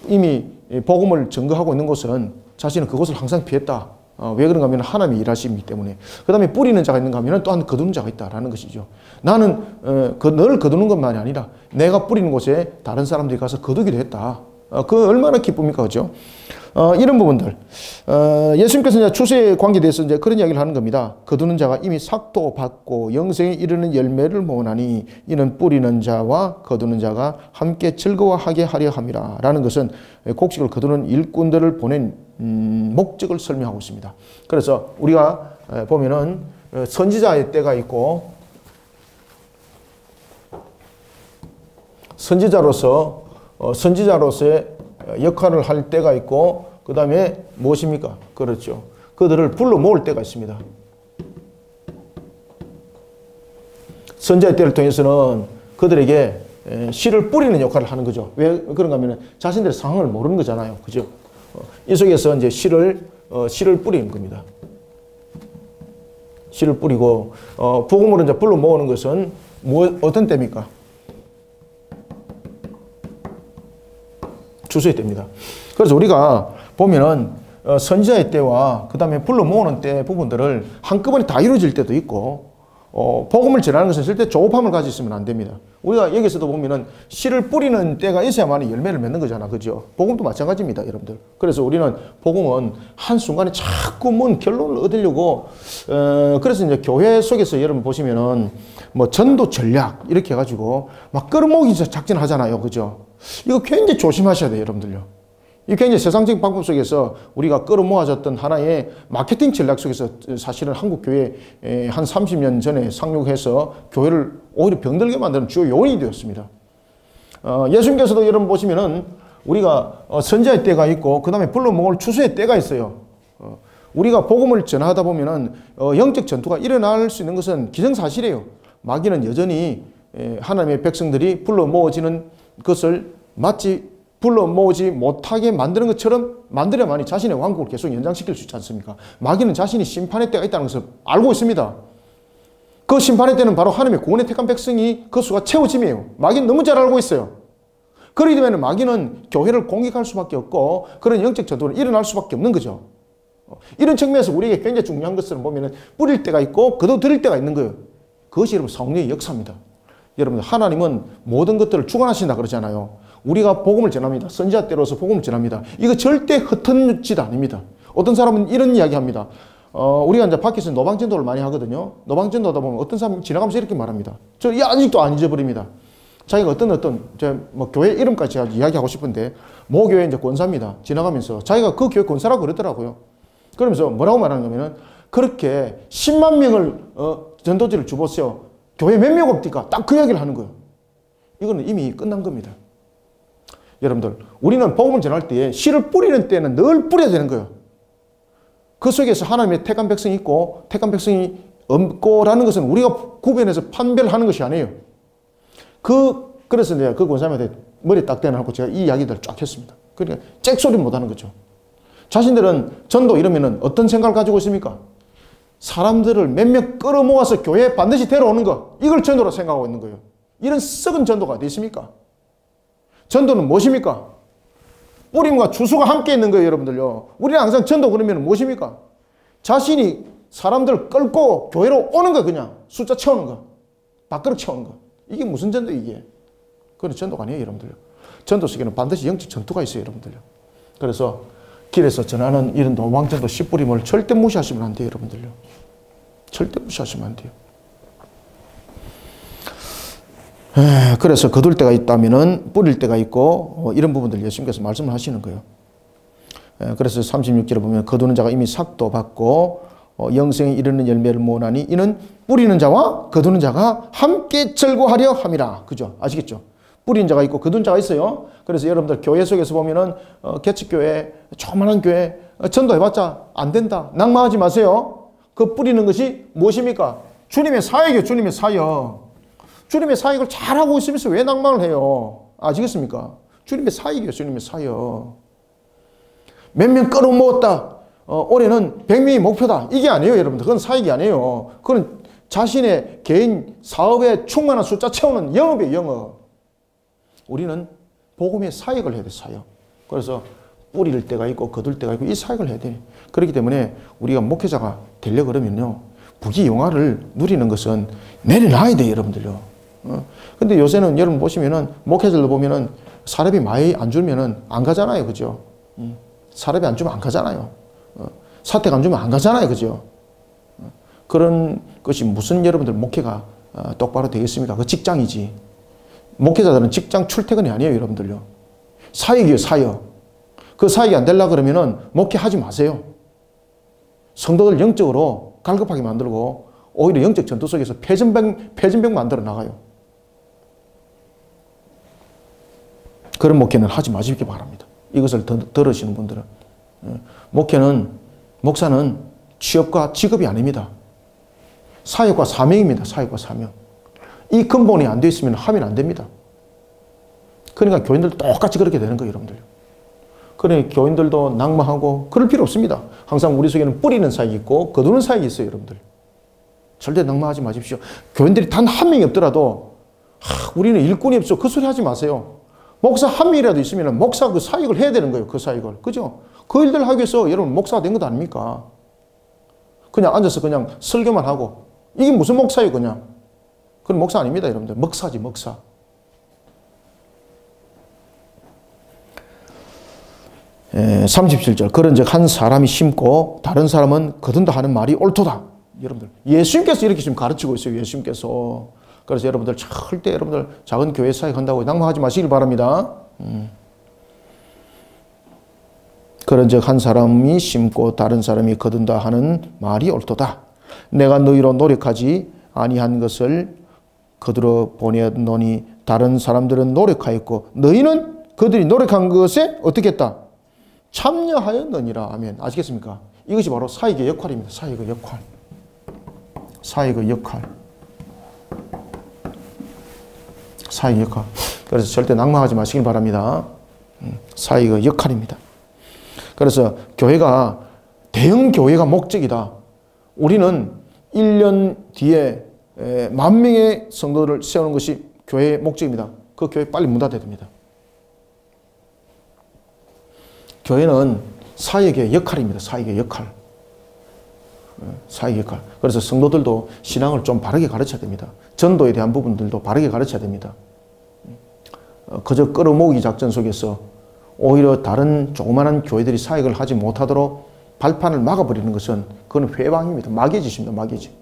이미 복음을 증거하고 있는 곳은 자신은 그곳을 항상 피했다. 왜 그런가 하면 하나님이 일하시기 때문에. 그 다음에 뿌리는 자가 있는가 하면 또한 거두는 자가 있다라는 것이죠. 나는 늘 거두는 것만이 아니라 내가 뿌리는 곳에 다른 사람들이 가서 거두기도 했다. 그 얼마나 기쁩니까? 그죠? 이런 부분들. 예수님께서 이제 추수의 관계에 대해서 이제 그런 이야기를 하는 겁니다. 거두는 자가 이미 삭도 받고 영생에 이르는 열매를 모으나니 이는 뿌리는 자와 거두는 자가 함께 즐거워하게 하려 함이라. 라는 것은 곡식을 거두는 일꾼들을 보낸 목적을 설명하고 있습니다. 그래서 우리가 보면은 선지자의 때가 있고 선지자로서의 역할을 할 때가 있고 그 다음에 무엇입니까? 그렇죠. 그들을 불러 모을 때가 있습니다. 선지자의 때를 통해서는 그들에게 씨를 뿌리는 역할을 하는 거죠. 왜 그런가 하면 자신들의 상황을 모르는 거잖아요. 그죠? 이 속에서 이제 씨를 뿌리는 겁니다. 씨를 뿌리고, 복음으로 이제 불러 모으는 것은 어떤 때입니까? 추수의 때입니다. 그래서 우리가 보면은 선지자의 때와 그 다음에 불러 모으는 때 부분들을 한꺼번에 다 이루어질 때도 있고, 복음을 전하는 것은 절대 조급함을 가지고 있으면 안 됩니다. 우리가 여기서도 보면은 씨를 뿌리는 때가 있어야만 열매를 맺는 거잖아. 그죠? 복음도 마찬가지입니다, 여러분들. 그래서 우리는 복음은 한순간에 자꾸 뭔 결론을 얻으려고, 그래서 이제 교회 속에서 여러분 보시면은 뭐 전도 전략 이렇게 해가지고 막 끌어모으기 작전하잖아요. 그죠? 이거 굉장히 조심하셔야 돼요, 여러분들요. 이 굉장히 세상적인 방법 속에서 우리가 끌어모아졌던 하나의 마케팅 전략 속에서 사실은 한국 교회 한 30년 전에 상륙해서 교회를 오히려 병들게 만드는 주요 요인이 되었습니다. 예수님께서도 여러분 보시면은 우리가 선지자의 때가 있고 그 다음에 불러 모을 추수의 때가 있어요. 우리가 복음을 전하다 보면은 영적 전투가 일어날 수 있는 것은 기정사실이에요. 마귀는 여전히 하나님의 백성들이 불러 모아지는 것을 마치 불러 모으지 못하게 만드는 것처럼 만들어야만이 자신의 왕국을 계속 연장시킬 수 있지 않습니까? 마귀는 자신이 심판의 때가 있다는 것을 알고 있습니다. 그 심판의 때는 바로 하나님의 구원에 택한 백성이 그 수가 채워짐이에요. 마귀는 너무 잘 알고 있어요. 그렇기 때문에 마귀는 교회를 공격할 수밖에 없고 그런 영적 전투는 일어날 수밖에 없는 거죠. 이런 측면에서 우리에게 굉장히 중요한 것을 보면 뿌릴 때가 있고 거둬들일 때가 있는 거예요. 그것이 여러분 성령의 역사입니다. 여러분 하나님은 모든 것들을 주관하신다 그러잖아요. 우리가 복음을 전합니다. 선지자 때로서 복음을 전합니다. 이거 절대 흩은 짓 아닙니다. 어떤 사람은 이런 이야기 합니다. 우리가 이제 밖에서 노방전도를 많이 하거든요. 노방전도 하다 보면 어떤 사람이 지나가면서 이렇게 말합니다. 저 아직도 안 잊어버립니다. 자기가 뭐 교회 이름까지 제가 이야기하고 싶은데, 모 교회 이제 권사입니다. 지나가면서 자기가 그 교회 권사라고 그러더라고요. 그러면서 뭐라고 말하냐면은, 그렇게 10만 명을, 전도지를 주보세요. 교회 몇 명 없니까? 딱 그 이야기를 하는 거예요. 이거는 이미 끝난 겁니다. 여러분들, 우리는 복음을 전할 때에 씨를 뿌리는 때는 늘 뿌려야 되는 거예요. 그 속에서 하나님의 택한 백성이 있고 택한 백성이 없고라는 것은 우리가 구별해서 판별하는 것이 아니에요. 그래서 내가 그 권사님한테 머리 딱 대놓고 제가 이 이야기들을 쫙 했습니다. 그러니까 잭소리 못 하는 거죠. 자신들은 전도 이러면은 어떤 생각을 가지고 있습니까? 사람들을 몇 명 끌어모아서 교회에 반드시 데려오는 것, 이걸 전도로 생각하고 있는 거예요. 이런 썩은 전도가 어디 있습니까? 전도는 무엇입니까? 뿌림과 추수가 함께 있는 거예요, 여러분들요. 우리는 항상 전도 그러면 무엇입니까? 자신이 사람들을 끌고 교회로 오는 거, 그냥 숫자 채우는 거, 밥그릇 채우는 거. 이게 무슨 전도 이게? 그건 전도가 아니에요, 여러분들요. 전도 속에는 반드시 영적 전투가 있어요, 여러분들요. 그래서 길에서 전하는 이런 노방전도 씨뿌림을 절대 무시하시면 안 돼요, 여러분들요. 절대 무시하시면 안 돼요. 그래서 거둘 때가 있다면은 뿌릴 때가 있고, 이런 부분들 예수님께서 말씀을 하시는 거예요. 그래서 36절에 보면 거두는 자가 이미 삭도 받고 영생에 이르는 열매를 모으나니 이는 뿌리는 자와 거두는 자가 함께 즐거워하려 함이라. 그죠? 아시겠죠? 뿌리는 자가 있고 거두는 자가 있어요. 그래서 여러분들 교회 속에서 보면은 개척교회, 조그만한 교회 전도해봤자 안 된다. 낭망하지 마세요. 그 뿌리는 것이 무엇입니까? 주님의 사역이에요. 주님의 사역. 주님의 사역을 잘하고 있으면서 왜 낭망을 해요? 아시겠습니까? 주님의 사역이에요. 주님의 사역. 몇 명 끌어모았다. 올해는 100명이 목표다. 이게 아니에요, 여러분들. 그건 사역이 아니에요. 그건 자신의 개인 사업에 충만한 숫자 채우는 영업이에요, 영업. 우리는 복음의 사역을 해야 돼, 사역. 그래서 뿌릴 때가 있고 거둘 때가 있고 이 사역을 해야 돼. 그렇기 때문에 우리가 목회자가 되려고 그러면요, 부귀영화를 누리는 것은 내려놔야 돼요, 여러분들요. 근데 요새는 여러분 보시면은 목회자들 보면은 사례비 많이 안 주면은 안 가잖아요, 그죠? 사람이 안 주면 안 가잖아요. 사택 안 주면 안 가잖아요. 그죠? 그런 것이 무슨 여러분들 목회가 똑바로 되겠습니까? 그 직장이지. 목회자들은 직장 출퇴근이 아니에요, 여러분들요. 사역이에요, 사역. 그 사역이 안 되려고 그러면은 목회하지 마세요. 성도들 영적으로 갈급하게 만들고 오히려 영적 전투 속에서 패전병 만들어 나가요. 그런 목회는 하지 마시기 바랍니다. 이것을 들으시는 분들은. 목사는 취업과 직업이 아닙니다. 사역과 사명입니다. 사역과 사명. 이 근본이 안 돼 있으면 하면 안 됩니다. 그러니까 교인들도 똑같이 그렇게 되는 거예요, 여러분들. 그러니 교인들도 낙마하고 그럴 필요 없습니다. 항상 우리 속에는 뿌리는 사역이 있고 거두는 사역이 있어요, 여러분들. 절대 낙마하지 마십시오. 교인들이 단 한 명이 없더라도 우리는 일꾼이 없어. 그 소리 하지 마세요. 목사 한 명이라도 있으면 목사 그 사역을 해야 되는 거예요. 그 사역을. 그죠? 그 일들 하기 위해서 여러분 목사가 된 것 아닙니까? 그냥 앉아서 그냥 설교만 하고. 이게 무슨 목사예요, 그냥. 그건 목사 아닙니다, 여러분들. 먹사지, 먹사. 예, 37절. 그런즉 한 사람이 심고 다른 사람은 거둔다 하는 말이 옳도다. 여러분들. 예수님께서 이렇게 지금 가르치고 있어요, 예수님께서. 그래서 여러분들 절대 여러분들 작은 교회 사역한다고 낙마하지 마시길 바랍니다. 그런즉 한 사람이 심고 다른 사람이 거둔다 하는 말이 옳도다. 내가 너희로 노력하지 아니한 것을 거두러 보내노니 다른 사람들은 노력하였고 너희는 그들이 노력한 것에 어떻게 했다? 참여하였느니라. 아멘. 아시겠습니까? 이것이 바로 사역의 역할입니다. 사역의 역할. 사역의 역할. 사역의 역할. 그래서 절대 낙마하지 마시길 바랍니다. 사역의 역할입니다. 그래서 교회가 대형 교회가 목적이다. 우리는 1년 뒤에 10,000명의 성도를 세우는 것이 교회의 목적입니다. 그 교회 빨리 문 닫아야 됩니다. 교회는 사역의 역할입니다. 사역의 역할. 사역의 역할. 그래서 성도들도 신앙을 좀 바르게 가르쳐야 됩니다. 전도에 대한 부분들도 바르게 가르쳐야 됩니다. 그저 끌어모으기 작전 속에서 오히려 다른 조그마한 교회들이 사역을 하지 못하도록 발판을 막아버리는 것은 그건 회방입니다. 마귀짓입니다. 마귀짓.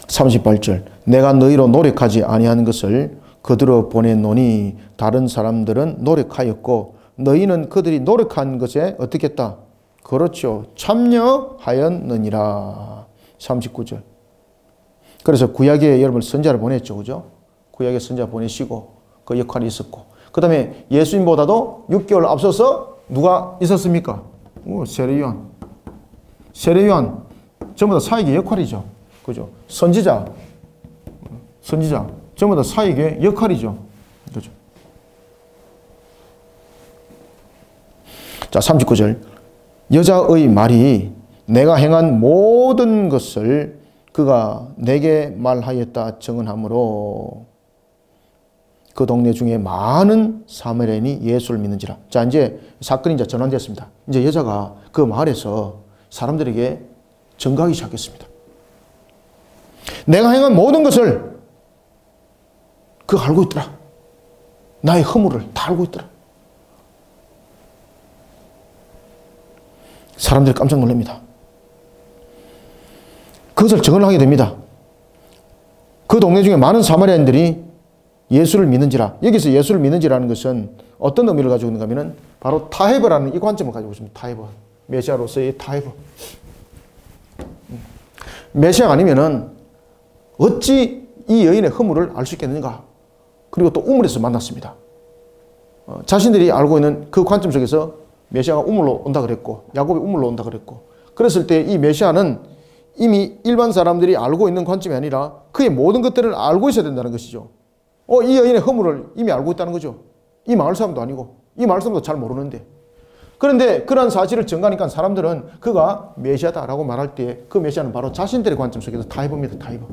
(38절) 내가 너희로 노력하지 아니하는 것을 거두러 보내노니 다른 사람들은 노력하였고 너희는 그들이 노력한 것에 어떻게 했다? 그렇죠. 참여하였느니라. 39절. 그래서 구약에 여러분 선자를 보냈죠. 그죠? 구약에 선자 보내시고 그 역할이 있었고 그 다음에 예수님보다도 6개월 앞서서 누가 있었습니까? 세례요한. 세례요한 전부 다 사역의 역할이죠. 그죠? 선지자. 전부 다 사역의 역할이죠. 그죠? 자, 39절. 여자의 말이 내가 행한 모든 것을 그가 내게 말하였다 증언하므로 그 동네 중에 많은 사마리아인이 예수를 믿는지라. 자, 이제 사건이 이제 전환됐습니다. 이제 여자가 그 마을에서 사람들에게 증거하기 시작했습니다. 내가 행한 모든 것을 그가 알고 있더라. 나의 허물을 다 알고 있더라. 사람들이 깜짝 놀랍니다. 그것을 증언을 하게 됩니다. 그 동네 중에 많은 사마리아인들이 예수를 믿는지라. 여기서 예수를 믿는지라는 것은 어떤 의미를 가지고 있는가 하면 바로 타헤버라는 이 관점을 가지고 있습니다. 타헤버. 메시아로서의 타헤버. 메시아가 아니면은 어찌 이 여인의 허물을 알 수 있겠는가. 그리고 또 우물에서 만났습니다. 자신들이 알고 있는 그 관점 속에서 메시아가 우물로 온다 그랬고 야곱이 우물로 온다 그랬고 그랬을 때 이 메시아는 이미 일반 사람들이 알고 있는 관점이 아니라 그의 모든 것들을 알고 있어야 된다는 것이죠. 이 여인의 허물을 이미 알고 있다는 거죠. 이 마을 사람도 아니고 이 마을 사람도 잘 모르는데 그런데 그러한 사실을 증거하니까 사람들은 그가 메시아다라고 말할 때 그 메시아는 바로 자신들의 관점 속에서 타이버입니다. 타이버.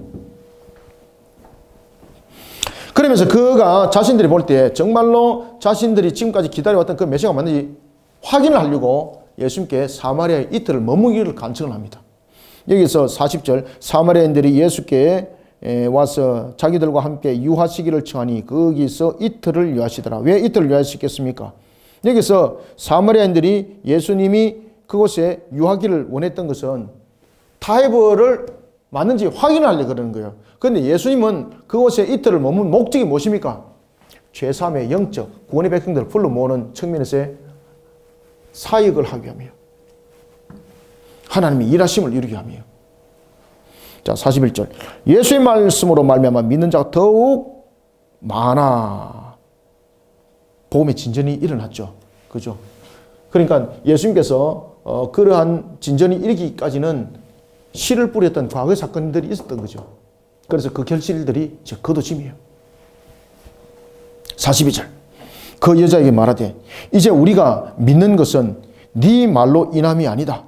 그러면서 그가 자신들이 볼 때 정말로 자신들이 지금까지 기다려왔던 그 메시아가 맞는지 확인을 하려고 예수님께 사마리아에 이틀을 머무기를 간청을 합니다. 여기서 40절 사마리아인들이 예수께 와서 자기들과 함께 유하시기를 청하니 거기서 이틀을 유하시더라. 왜 이틀을 유하시겠습니까? 여기서 사마리아인들이 예수님이 그곳에 유하기를 원했던 것은 타협을 맞는지 확인하려고 그러는 거예요. 그런데 예수님은 그곳에 이틀을 머문 목적이 무엇입니까? 죄사함의 영적 구원의 백성들을 불러 모으는 측면에서의 사역을 하기 위함이에요. 하나님의 일하심을 이루기 위함이에요. 자, 41절. 예수의 말씀으로 말미암아 믿는 자가 더욱 많아. 복음의 진전이 일어났죠. 그죠? 그러니까 예수님께서 그러한 진전이 일기까지는 씨를 뿌렸던 과거의 사건들이 있었던 거죠. 그래서 그 결실들이 거두짐이에요. 42절. 그 여자에게 말하되 이제 우리가 믿는 것은 네 말로 인함이 아니다.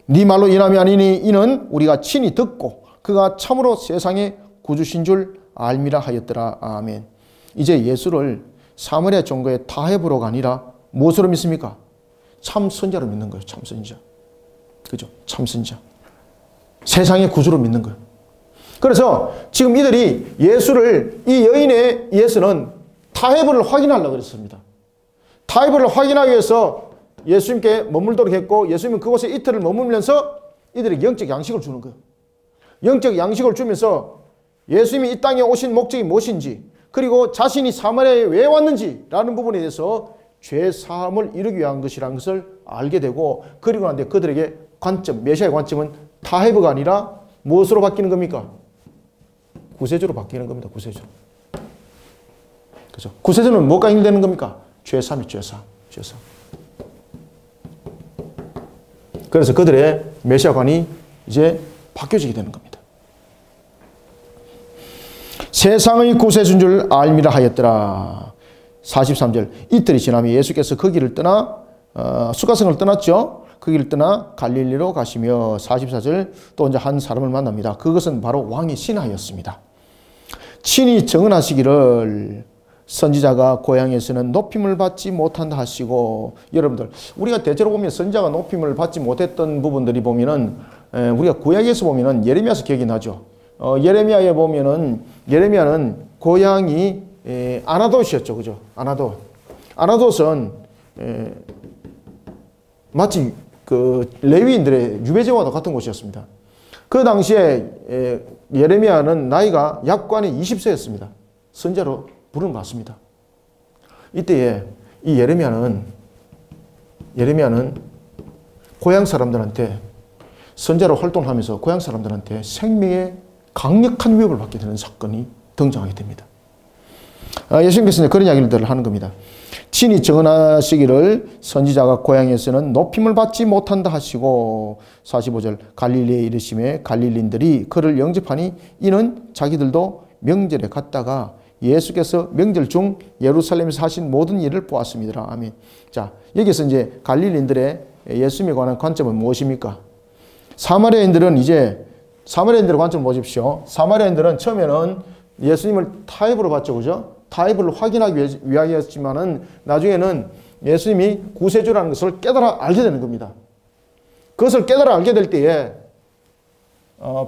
네 말로 인함이 아니니 이는 우리가 친히 듣고 그가 참으로 세상의 구주신 줄 알미라 하였더라. 아멘. 이제 예수를 사마리아 종교의 타협으로가 아니라 무엇으로 믿습니까? 참 선자로 믿는 거예요. 참 선자. 그죠? 참 선자. 세상의 구주로 믿는 거예요. 그래서 지금 이들이 예수를 이 여인에 의해서는 타협을 확인하려고 그랬습니다. 타협을 확인하기 위해서 예수님께 머물도록 했고 예수님은 그곳에 이틀을 머물면서 이들에게 영적 양식을 주는 거예요. 영적 양식을 주면서 예수님이 이 땅에 오신 목적이 무엇인지 그리고 자신이 사마리아에 왜 왔는지라는 부분에 대해서 죄 사함을 이루기 위한 것이라는 것을 알게 되고 그리고 난데 그들에게 관점, 메시아의 관점은 타협가 아니라 무엇으로 바뀌는 겁니까? 구세주로 바뀌는 겁니다. 구세주. 그죠? 구세주는 뭐가 해결되는 겁니까? 죄 사함이 죄 사함. 죄 사함. 그래서 그들의 메시아관이 이제 바뀌어지게 되는 겁니다. 세상의 구세주인 줄 알미라 하였더라. 43절. 이틀이 지나면 예수께서 그 길을 떠나 수가성을 떠났죠. 그 길을 떠나 갈릴리로 가시며 44절 또 이제 한 사람을 만납니다. 그것은 바로 왕의 신하였습니다. 친히 증언하시기를 선지자가 고향에서는 높임을 받지 못한다 하시고 여러분들 우리가 대체로 보면 선지자가 높임을 받지 못했던 부분들이 보면은 우리가 구약에서 보면은 예레미야서 기억이 나죠. 예레미야에 보면은 예레미야는 고향이 아나돗이었죠. 그죠? 아나돗은 마치 그 레위인들의 유배지와도 같은 곳이었습니다. 그 당시에 예레미야는 나이가 약관이 20세였습니다. 선지자로 부름을 받습니다. 이때에 이 예레미야는 고향 사람들한테 선지자로 활동하면서 고향 사람들한테 생명의 강력한 위협을 받게 되는 사건이 등장하게 됩니다. 예수님께서는 그런 이야기를 하는 겁니다. 친히 증언하시기를 선지자가 고향에서는 높임을 받지 못한다 하시고 45절 갈릴리에 이르심에 갈릴리인들이 그를 영접하니 이는 자기들도 명절에 갔다가 예수께서 명절 중 예루살렘에서 하신 모든 일을 보았습니다. 아멘. 자, 여기서 이제 갈릴리인들의 예수님에 관한 관점은 무엇입니까? 사마리아인들의 관점을 보십시오. 사마리아인들은 처음에는 예수님을 타협으로 봤죠. 그죠? 타협을 확인하기 위하였지만은 나중에는 예수님이 구세주라는 것을 깨달아 알게 되는 겁니다. 그것을 깨달아 알게 될 때에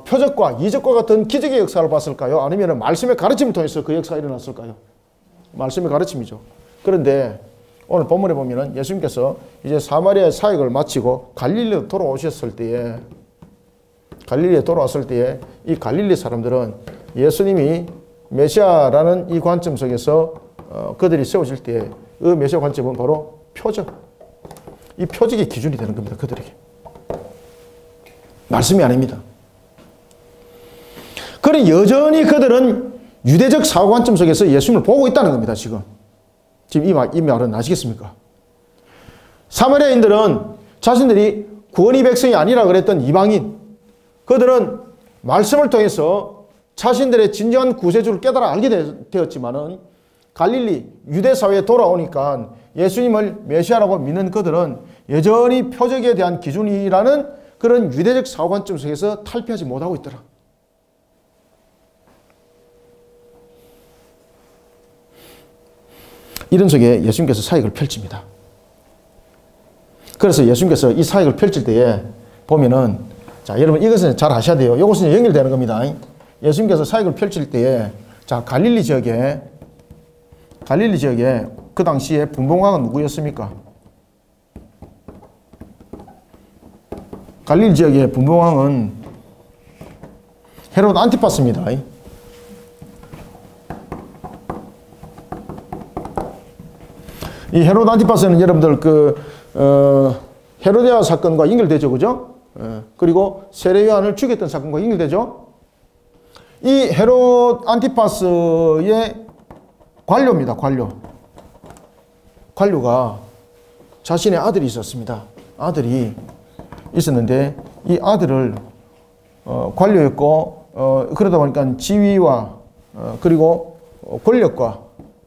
표적과 이적과 같은 기적의 역사를 봤을까요? 아니면 말씀의 가르침을 통해서 그 역사가 일어났을까요? 말씀의 가르침이죠. 그런데 오늘 본문에 보면은 예수님께서 이제 사마리아의 사역을 마치고 갈릴리로 돌아오셨을 때에 이 갈릴리 사람들은 예수님이 메시아라는 이 관점 속에서 그들이 세워질 때 그 메시아 관점은 바로 표적. 이 표적이 기준이 되는 겁니다. 그들에게. 말씀이 아닙니다. 그러니 여전히 그들은 유대적 사고관점 속에서 예수님을 보고 있다는 겁니다. 지금 이 말은 아시겠습니까? 사마리아인들은 자신들이 구원의 백성이 아니라 그랬던 이방인, 그들은 말씀을 통해서 자신들의 진정한 구세주를 깨달아 알게 되었지만은 갈릴리 유대 사회에 돌아오니까 예수님을 메시아라고 믿는 그들은 여전히 표적에 대한 기준이라는 그런 유대적 사고관점 속에서 탈피하지 못하고 있더라. 이런 속에 예수님께서 사역을 펼칩니다. 그래서 예수님께서 이 사역을 펼칠 때에 보면은 자, 여러분 이것은 잘 아셔야 돼요. 이것은 연결되는 겁니다. 예수님께서 사역을 펼칠 때에 자, 갈릴리 지역에 그 당시에 분봉왕은 누구였습니까? 갈릴리 지역의 분봉왕은 헤롯 안티파스입니다. 이 헤롯 안티파스는 여러분들 헤로데아 사건과 연결되죠, 그죠? 그리고 세례 요한을 죽였던 사건과 연결되죠. 이 헤롯 안티파스의 관료입니다. 관료가 자신의 아들이 있었습니다. 아들이 있었는데 이 아들을 관료였고 그러다 보니까 지위와 그리고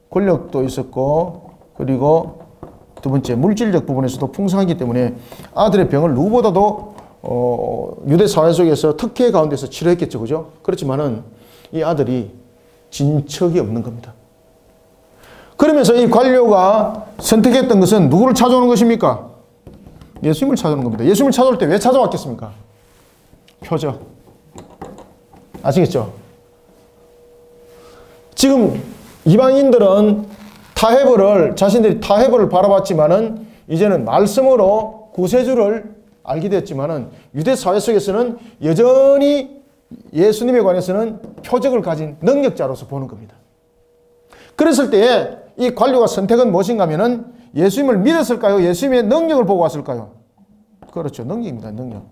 권력도 있었고 그리고 두 번째 물질적 부분에서도 풍성하기 때문에 아들의 병을 누구보다도 유대 사회 속에서 특혜 가운데서 치료했겠죠, 그죠? 그렇지만은 이 아들이 진척이 없는 겁니다. 그러면서 이 관료가 선택했던 것은 누구를 찾아오는 것입니까? 예수님을 찾아오는 겁니다. 예수님을 찾아올 때 왜 찾아왔겠습니까? 표적. 아시겠죠? 지금 이방인들은 자신들이 타해벌을 바라봤지만은 이제는 말씀으로 구세주를 알게 됐지만은 유대 사회 속에서는 여전히 예수님에 관해서는 표적을 가진 능력자로서 보는 겁니다. 그랬을 때에 이 관료가 선택은 무엇인가 하면은 예수님을 믿었을까요? 예수님의 능력을 보고 왔을까요? 그렇죠. 능력입니다. 능력.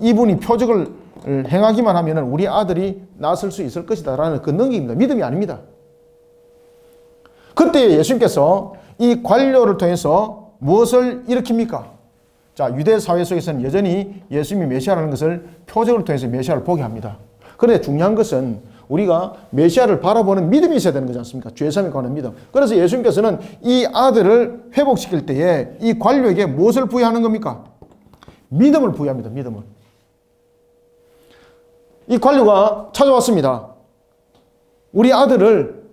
이분이 표적을 행하기만 하면은 우리 아들이 나설 수 있을 것이다 라는 그 능력입니다. 믿음이 아닙니다. 그때 예수님께서 이 관료를 통해서 무엇을 일으킵니까? 자, 유대 사회 속에서는 여전히 예수님이 메시아라는 것을 표적을 통해서 메시아를 보게 합니다. 그런데 중요한 것은 우리가 메시아를 바라보는 믿음이 있어야 되는 거지 않습니까? 죄사함에 관한 믿음. 그래서 예수님께서는 이 아들을 회복시킬 때에 이 관료에게 무엇을 부여하는 겁니까? 믿음을 부여합니다. 믿음을. 이 관료가 찾아왔습니다. 우리 아들을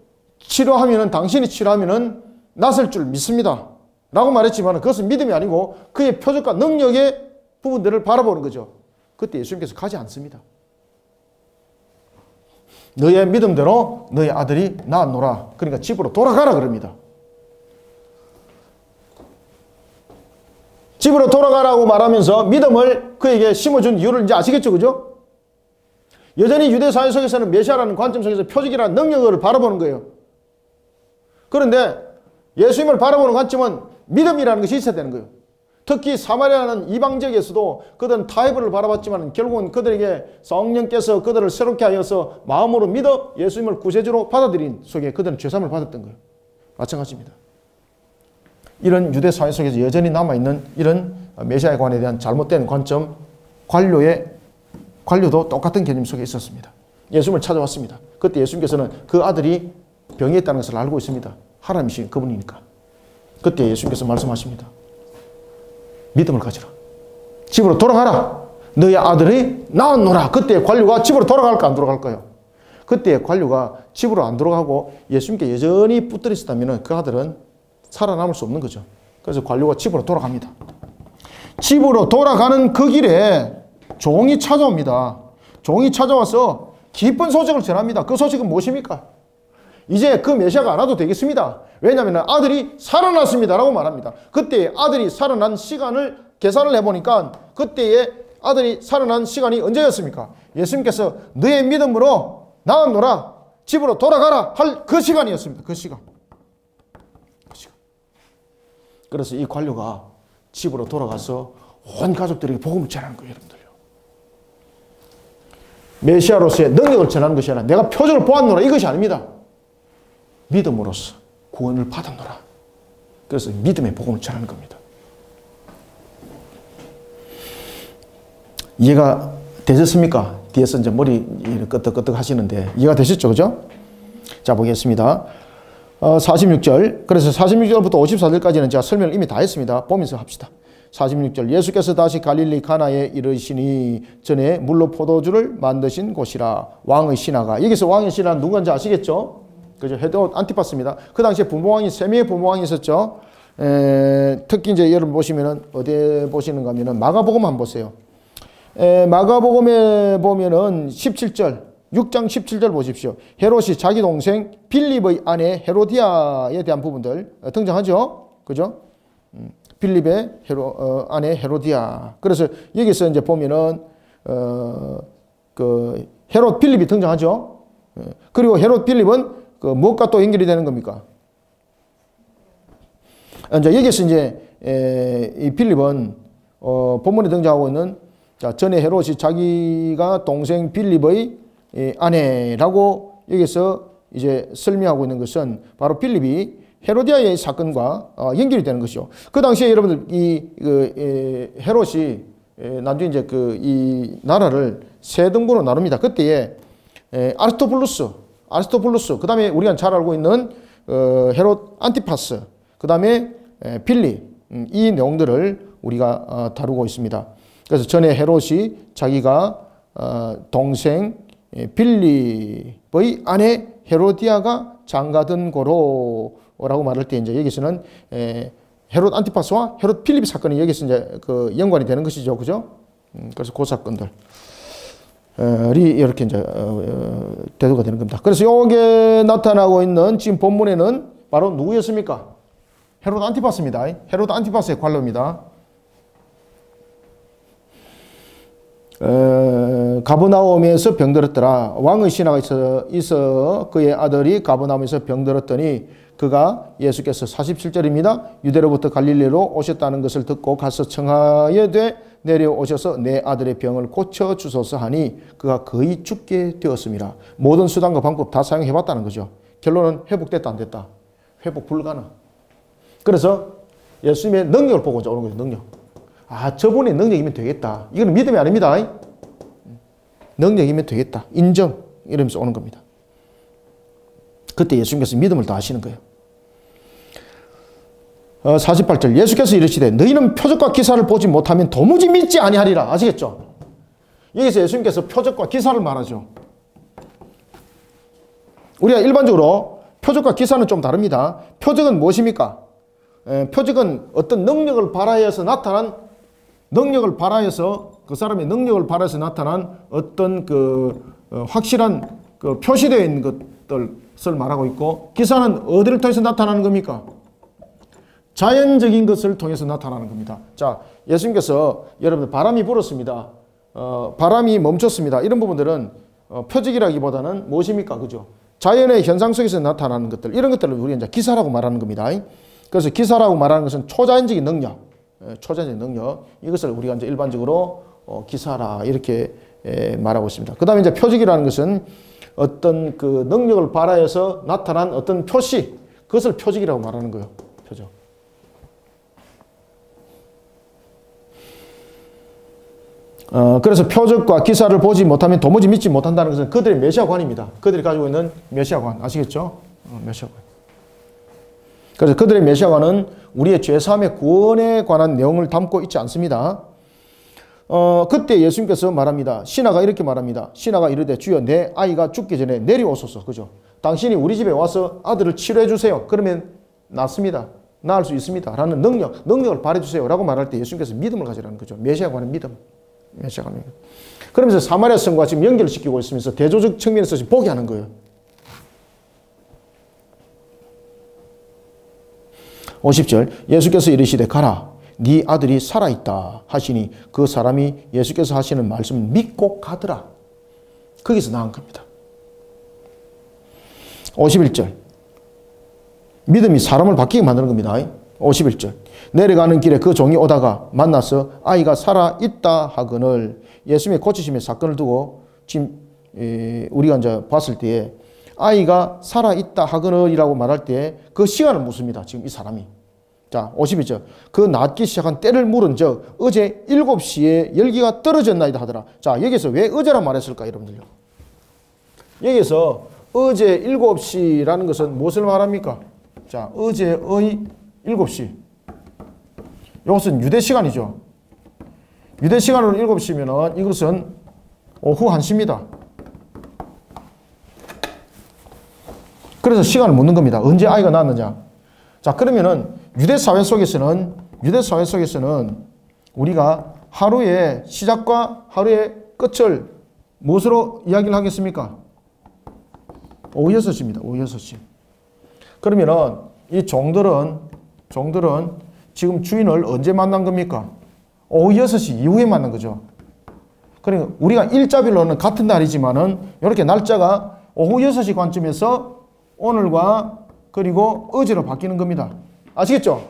당신이 치료하면은 낫을 줄 믿습니다. 라고 말했지만 그것은 믿음이 아니고 그의 표적과 능력의 부분들을 바라보는 거죠. 그때 예수님께서 가지 않습니다. 너의 믿음대로 너의 아들이 나았노라. 그러니까 집으로 돌아가라 그럽니다. 집으로 돌아가라고 말하면서 믿음을 그에게 심어준 이유를 이제 아시겠죠, 그죠? 여전히 유대 사회 속에서는 메시아라는 관점 속에서 표적이라는 능력을 바라보는 거예요. 그런데 예수님을 바라보는 관점은 믿음이라는 것이 있어야 되는 거예요. 특히 사마리아는 이방 지역에서도 그들은 타협을 바라봤지만 결국은 그들에게 성령께서 그들을 새롭게 하여서 마음으로 믿어 예수님을 구세주로 받아들인 속에 그들은 죄사함을 받았던 거예요. 마찬가지입니다. 이런 유대 사회 속에서 여전히 남아있는 이런 메시아에 관에 대한 잘못된 관점, 관료도 똑같은 개념 속에 있었습니다. 예수님을 찾아왔습니다. 그때 예수님께서는 그 아들이 병이 있다는 것을 알고 있습니다. 하나님이신 그분이니까. 그때 예수님께서 말씀하십니다. 믿음을 가지라. 집으로 돌아가라. 너의 아들이 나았노라. 그때 관료가 집으로 돌아갈까 안 돌아갈까요? 그때 관료가 집으로 안 돌아가고 예수님께 여전히 붙들어 있었다면 그 아들은 살아남을 수 없는 거죠. 그래서 관료가 집으로 돌아갑니다. 집으로 돌아가는 그 길에 종이 찾아옵니다. 종이 찾아와서 기쁜 소식을 전합니다. 그 소식은 무엇입니까? 이제 그 메시아가 안 와도 되겠습니다. 왜냐하면 아들이 살아났습니다 라고 말합니다. 그때 아들이 살아난 시간을 계산을 해보니까 그때의 아들이 살아난 시간이 언제였습니까? 예수님께서 너의 믿음으로 나았노라, 집으로 돌아가라 할 그 시간이었습니다. 그 시간. 그래서 이 관료가 집으로 돌아가서 온 가족들에게 복음을 전하는 거예요. 여러분들요. 메시아로서의 능력을 전하는 것이 아니라 내가 표적을 보았노라 이것이 아닙니다. 믿음으로써 구원을 받았노라. 그래서 믿음의 복음을 전하는 겁니다. 이해가 되셨습니까? 뒤에서 이제 머리 끄덕끄덕 하시는데 이해가 되셨죠? 그죠? 자, 보겠습니다. 46절. 그래서 46절부터 54절까지는 제가 설명을 이미 다 했습니다. 보면서 합시다. 46절. 예수께서 다시 갈릴리 가나에 이르시니 전에 물로 포도주를 만드신 곳이라. 왕의 신하가. 여기서 왕의 신하는 누군지 아시겠죠? 그죠? 헤롯 안티파스입니다. 그 당시에 분봉왕이 3명의 분봉왕이 있었죠. 특히 이제 여러분 보시면은 어디에 보시는가 하면은 마가복음 한번 보세요. 마가복음에 보면은 17절 6장 17절 보십시오. 헤롯이 자기 동생 빌립의 아내 헤로디아에 대한 부분들 등장하죠. 그죠? 빌립의 아내 헤로디아. 그래서 여기서 이제 보면은 그 헤롯 빌립이 등장하죠. 그리고 헤롯 빌립은 그 무엇과 또 연결이 되는 겁니까? 이제 여기서 이제 이 빌립은 본문에 등장하고 있는 자, 전에 헤롯이 자기가 동생 빌립의 아내라고 여기서 이제 설명하고 있는 것은 바로 빌립이 헤로디아의 사건과 연결이 되는 것이죠. 그 당시에 여러분들 헤롯이 나중에 이제 이 나라를 세 등분으로 나눕니다. 그때에 아리스토블루스, 그 다음에 우리가 잘 알고 있는 헤롯 안티파스, 그 다음에 빌립, 이 내용들을 우리가 다루고 있습니다. 그래서 전에 헤롯이 자기가 동생 빌립의 아내 헤로디아가 장가든 고로라고 말할 때 이제 여기서는 헤롯 안티파스와 헤롯 필립 사건이 여기서 이제 그 연관이 되는 것이죠, 그죠? 그래서 그 사건들이 이렇게 이제 대두가 되는 겁니다. 그래서 여기에 나타나고 있는 지금 본문에는 바로 누구였습니까? 헤롯 안티파스입니다. 헤롯 안티파스의 관료입니다. 가버나움에서 병들었더라. 왕의 신하가 있어 그의 아들이 가버나움에서 병들었더니 그가 예수께서 47절입니다. 유대로부터 갈릴리로 오셨다는 것을 듣고 가서 청하여되 내려오셔서 내 아들의 병을 고쳐주소서 하니 그가 거의 죽게 되었습니다. 모든 수단과 방법 다 사용해봤다는 거죠. 결론은 회복됐다 안 됐다? 회복 불가능. 그래서 예수님의 능력을 보고 오는 거죠. 능력. 아, 저분의 능력이면 되겠다. 이건 믿음이 아닙니다. 능력이면 되겠다. 인정. 이러면서 오는 겁니다. 그때 예수님께서 믿음을 다하시는 거예요. 48절 예수께서 이르시되 너희는 표적과 기사를 보지 못하면 도무지 믿지 아니하리라. 아시겠죠? 여기서 예수님께서 표적과 기사를 말하죠. 우리가 일반적으로 표적과 기사는 좀 다릅니다. 표적은 무엇입니까? 표적은 어떤 능력을 발하여서 나타난 능력을 발하여서 그 사람의 능력을 발하여서 나타난 어떤 확실한 표시되어 있는 것들을 말하고 있고, 기사는 어디를 통해서 나타나는 겁니까? 자연적인 것을 통해서 나타나는 겁니다. 자, 예수님께서 여러분들 바람이 불었습니다. 바람이 멈췄습니다. 이런 부분들은 표적이라기보다는 무엇입니까? 그죠? 자연의 현상 속에서 나타나는 것들, 이런 것들을 우리가 이제 기사라고 말하는 겁니다. 그래서 기사라고 말하는 것은 초자연적인 능력, 이것을 우리가 이제 일반적으로 기사라 이렇게 말하고 있습니다. 그 다음에 이제 표적이라는 것은 어떤 그 능력을 발하여서 나타난 어떤 표시, 그것을 표적이라고 말하는 거예요. 표적. 그래서 표적과 기사를 보지 못하면 도무지 믿지 못한다는 것은 그들의 메시아관입니다. 그들이 가지고 있는 메시아관, 아시겠죠? 메시아관. 그래서 그들의 메시아관은 우리의 죄사함의 구원에 관한 내용을 담고 있지 않습니다. 그때 예수님께서 말합니다. 신하가 이렇게 말합니다. 신하가 이르되 주여 내 아이가 죽기 전에 내려오소서. 그죠? 당신이 우리 집에 와서 아들을 치료해 주세요. 그러면 낫습니다. 나을 수 있습니다. 라는 능력을 발휘해 주세요. 라고 말할 때 예수님께서 믿음을 가지라는 거죠. 메시아관은 믿음. 메시아관입니다. 그러면서 사마리아 성과 지금 연결을 시키고 있으면서 대조적 측면에서 지금 보게 하는 거예요. 50절 예수께서 이르시되 가라 네 아들이 살아있다 하시니 그 사람이 예수께서 하시는 말씀을 믿고 가더라. 거기서 나온 겁니다. 51절 믿음이 사람을 바뀌게 만드는 겁니다. 51절 내려가는 길에 그 종이 오다가 만나서 아이가 살아있다 하거늘. 예수님의 고치심의 사건을 두고 지금 우리가 이제 봤을 때에 아이가 살아있다 하거늘이라고 말할 때 그 시간을 묻습니다. 지금 이 사람이. 자, 52절. 그 낫기 시작한 때를 물은 적 어제 7시에 열기가 떨어졌나이다 하더라. 자, 여기서 왜 어제란 말했을까 여러분들요? 여기서 어제 7시라는 것은 무엇을 말합니까? 자, 어제의 7시. 이것은 유대 시간이죠. 유대 시간으로 7시면은 이것은 오후 1시입니다. 그래서 시간을 묻는 겁니다. 언제 아이가 낳았느냐. 자, 그러면은 유대 사회 속에서는 우리가 하루의 시작과 하루의 끝을 무엇으로 이야기를 하겠습니까? 오후 6시입니다. 오후 6시. 그러면은 이 종들은 지금 주인을 언제 만난 겁니까? 오후 6시 이후에 만난 거죠. 그러니까 우리가 일자별로는 같은 날이지만은 이렇게 날짜가 오후 6시 관점에서 오늘과 그리고 어제로 바뀌는 겁니다. 아시겠죠?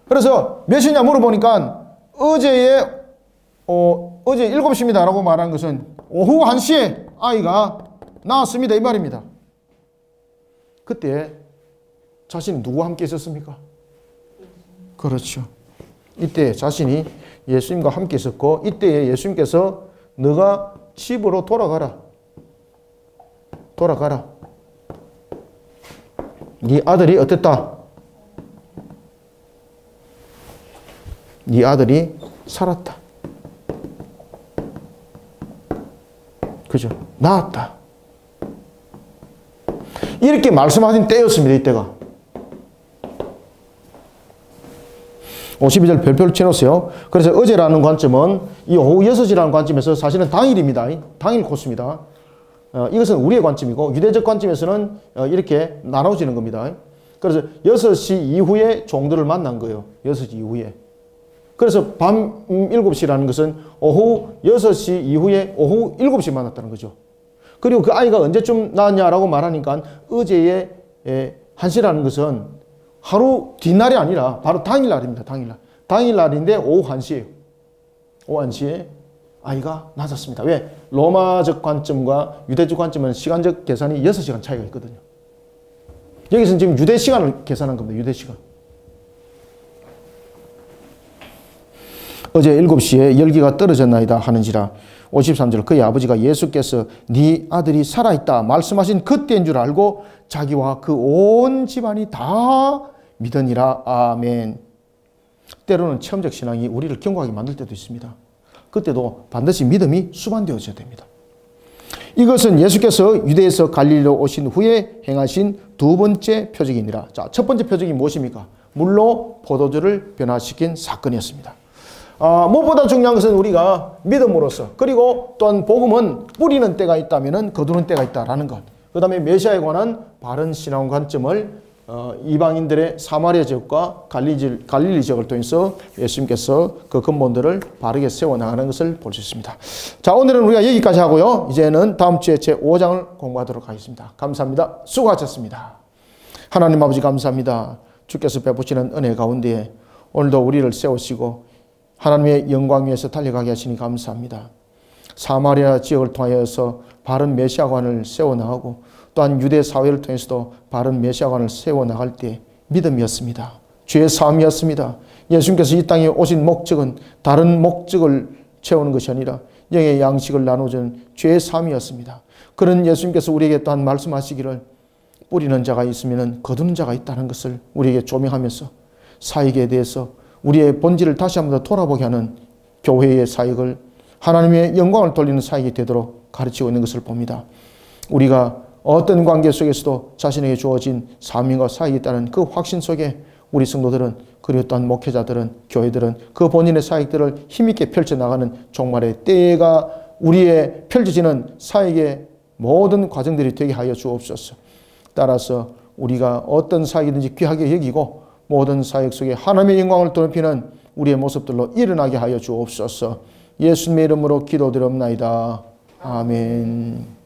그래서 몇 시냐 물어보니까 어제 7시입니다 라고 말한 것은 오후 1시에 아이가 나왔습니다 이 말입니다. 그때 자신이 누구와 함께 있었습니까? 그렇죠. 이때 자신이 예수님과 함께 있었고 이때에 예수님께서 너가 집으로 돌아가라. 네 아들이 어땠다? 네 아들이 살았다. 그죠? 나았다. 이렇게 말씀하신 때였습니다. 이때가. 52절 별표를 쳐놓으세요. 그래서 어제라는 관점은 이 오후 6시라는 관점에서 사실은 당일입니다. 당일 코스입니다. 이것은 우리의 관점이고 유대적 관점에서는 이렇게 나눠지는 겁니다. 그래서 6시 이후에 종들을 만난 거예요. 6시 이후에. 그래서 밤 7시라는 것은 오후 6시 이후에 오후 7시에 만났다는 거죠. 그리고 그 아이가 언제쯤 나왔냐라고 말하니까 어제의 1시라는 것은 하루 뒷날이 아니라 바로 당일날입니다. 당일날인데 오후 1시에요. 오후 1시에 아이가 낮았습니다. 왜? 로마적 관점과 유대적 관점은 시간적 계산이 6시간 차이가 있거든요. 여기서는 지금 유대 시간을 계산한 겁니다. 유대 시간. 어제 7시에 열기가 떨어졌나이다 하는지라 53절 그의 아버지가 예수께서 네 아들이 살아있다 말씀하신 그때인 줄 알고 자기와 그 온 집안이 다 믿으니라. 아멘. 때로는 체험적 신앙이 우리를 경고하게 만들 때도 있습니다. 그때도 반드시 믿음이 수반되어져야 됩니다. 이것은 예수께서 유대에서 갈릴리로 오신 후에 행하신 두 번째 표적이니라. 자, 첫 번째 표적이 무엇입니까? 물로 포도주를 변화시킨 사건이었습니다. 무엇보다 중요한 것은 우리가 믿음으로써 그리고 또한 복음은 뿌리는 때가 있다면 거두는 때가 있다라는 것. 그 다음에 메시아에 관한 바른 신앙 관점을 이방인들의 사마리아 지역과 갈릴리 지역을 통해서 예수님께서 그 근본들을 바르게 세워나가는 것을 볼 수 있습니다. 자, 오늘은 우리가 여기까지 하고요. 이제는 다음 주에 제 5장을 공부하도록 하겠습니다. 감사합니다. 수고하셨습니다. 하나님 아버지 감사합니다. 주께서 베푸시는 은혜 가운데 오늘도 우리를 세우시고 하나님의 영광 위에서 달려가게 하시니 감사합니다. 사마리아 지역을 통하여서 바른 메시아관을 세워나가고 또한 유대 사회를 통해서도 바른 메시아관을 세워나갈 때 믿음이었습니다. 죄의 삶이었습니다. 예수님께서 이 땅에 오신 목적은 다른 목적을 채우는 것이 아니라 영의 양식을 나누는 죄의 삶이었습니다. 그런 예수님께서 우리에게 또한 말씀하시기를 뿌리는 자가 있으면 거두는 자가 있다는 것을 우리에게 조명하면서 사역에 대해서 우리의 본질을 다시 한번 더 돌아보게 하는 교회의 사역을 하나님의 영광을 돌리는 사역이 되도록 가르치고 있는 것을 봅니다. 우리가 어떤 관계 속에서도 자신에게 주어진 사명과 사역이 있다는 그 확신 속에 우리 성도들은 그리고 또한 목회자들은 교회들은 그 본인의 사역들을 힘있게 펼쳐나가는 종말의 때가 우리의 펼쳐지는 사역의 모든 과정들이 되게 하여 주옵소서. 따라서 우리가 어떤 사역이든지 귀하게 여기고 모든 사역 속에 하나님의 영광을 드러내는 우리의 모습들로 일어나게 하여 주옵소서. 예수님의 이름으로 기도드립나이다. 아멘.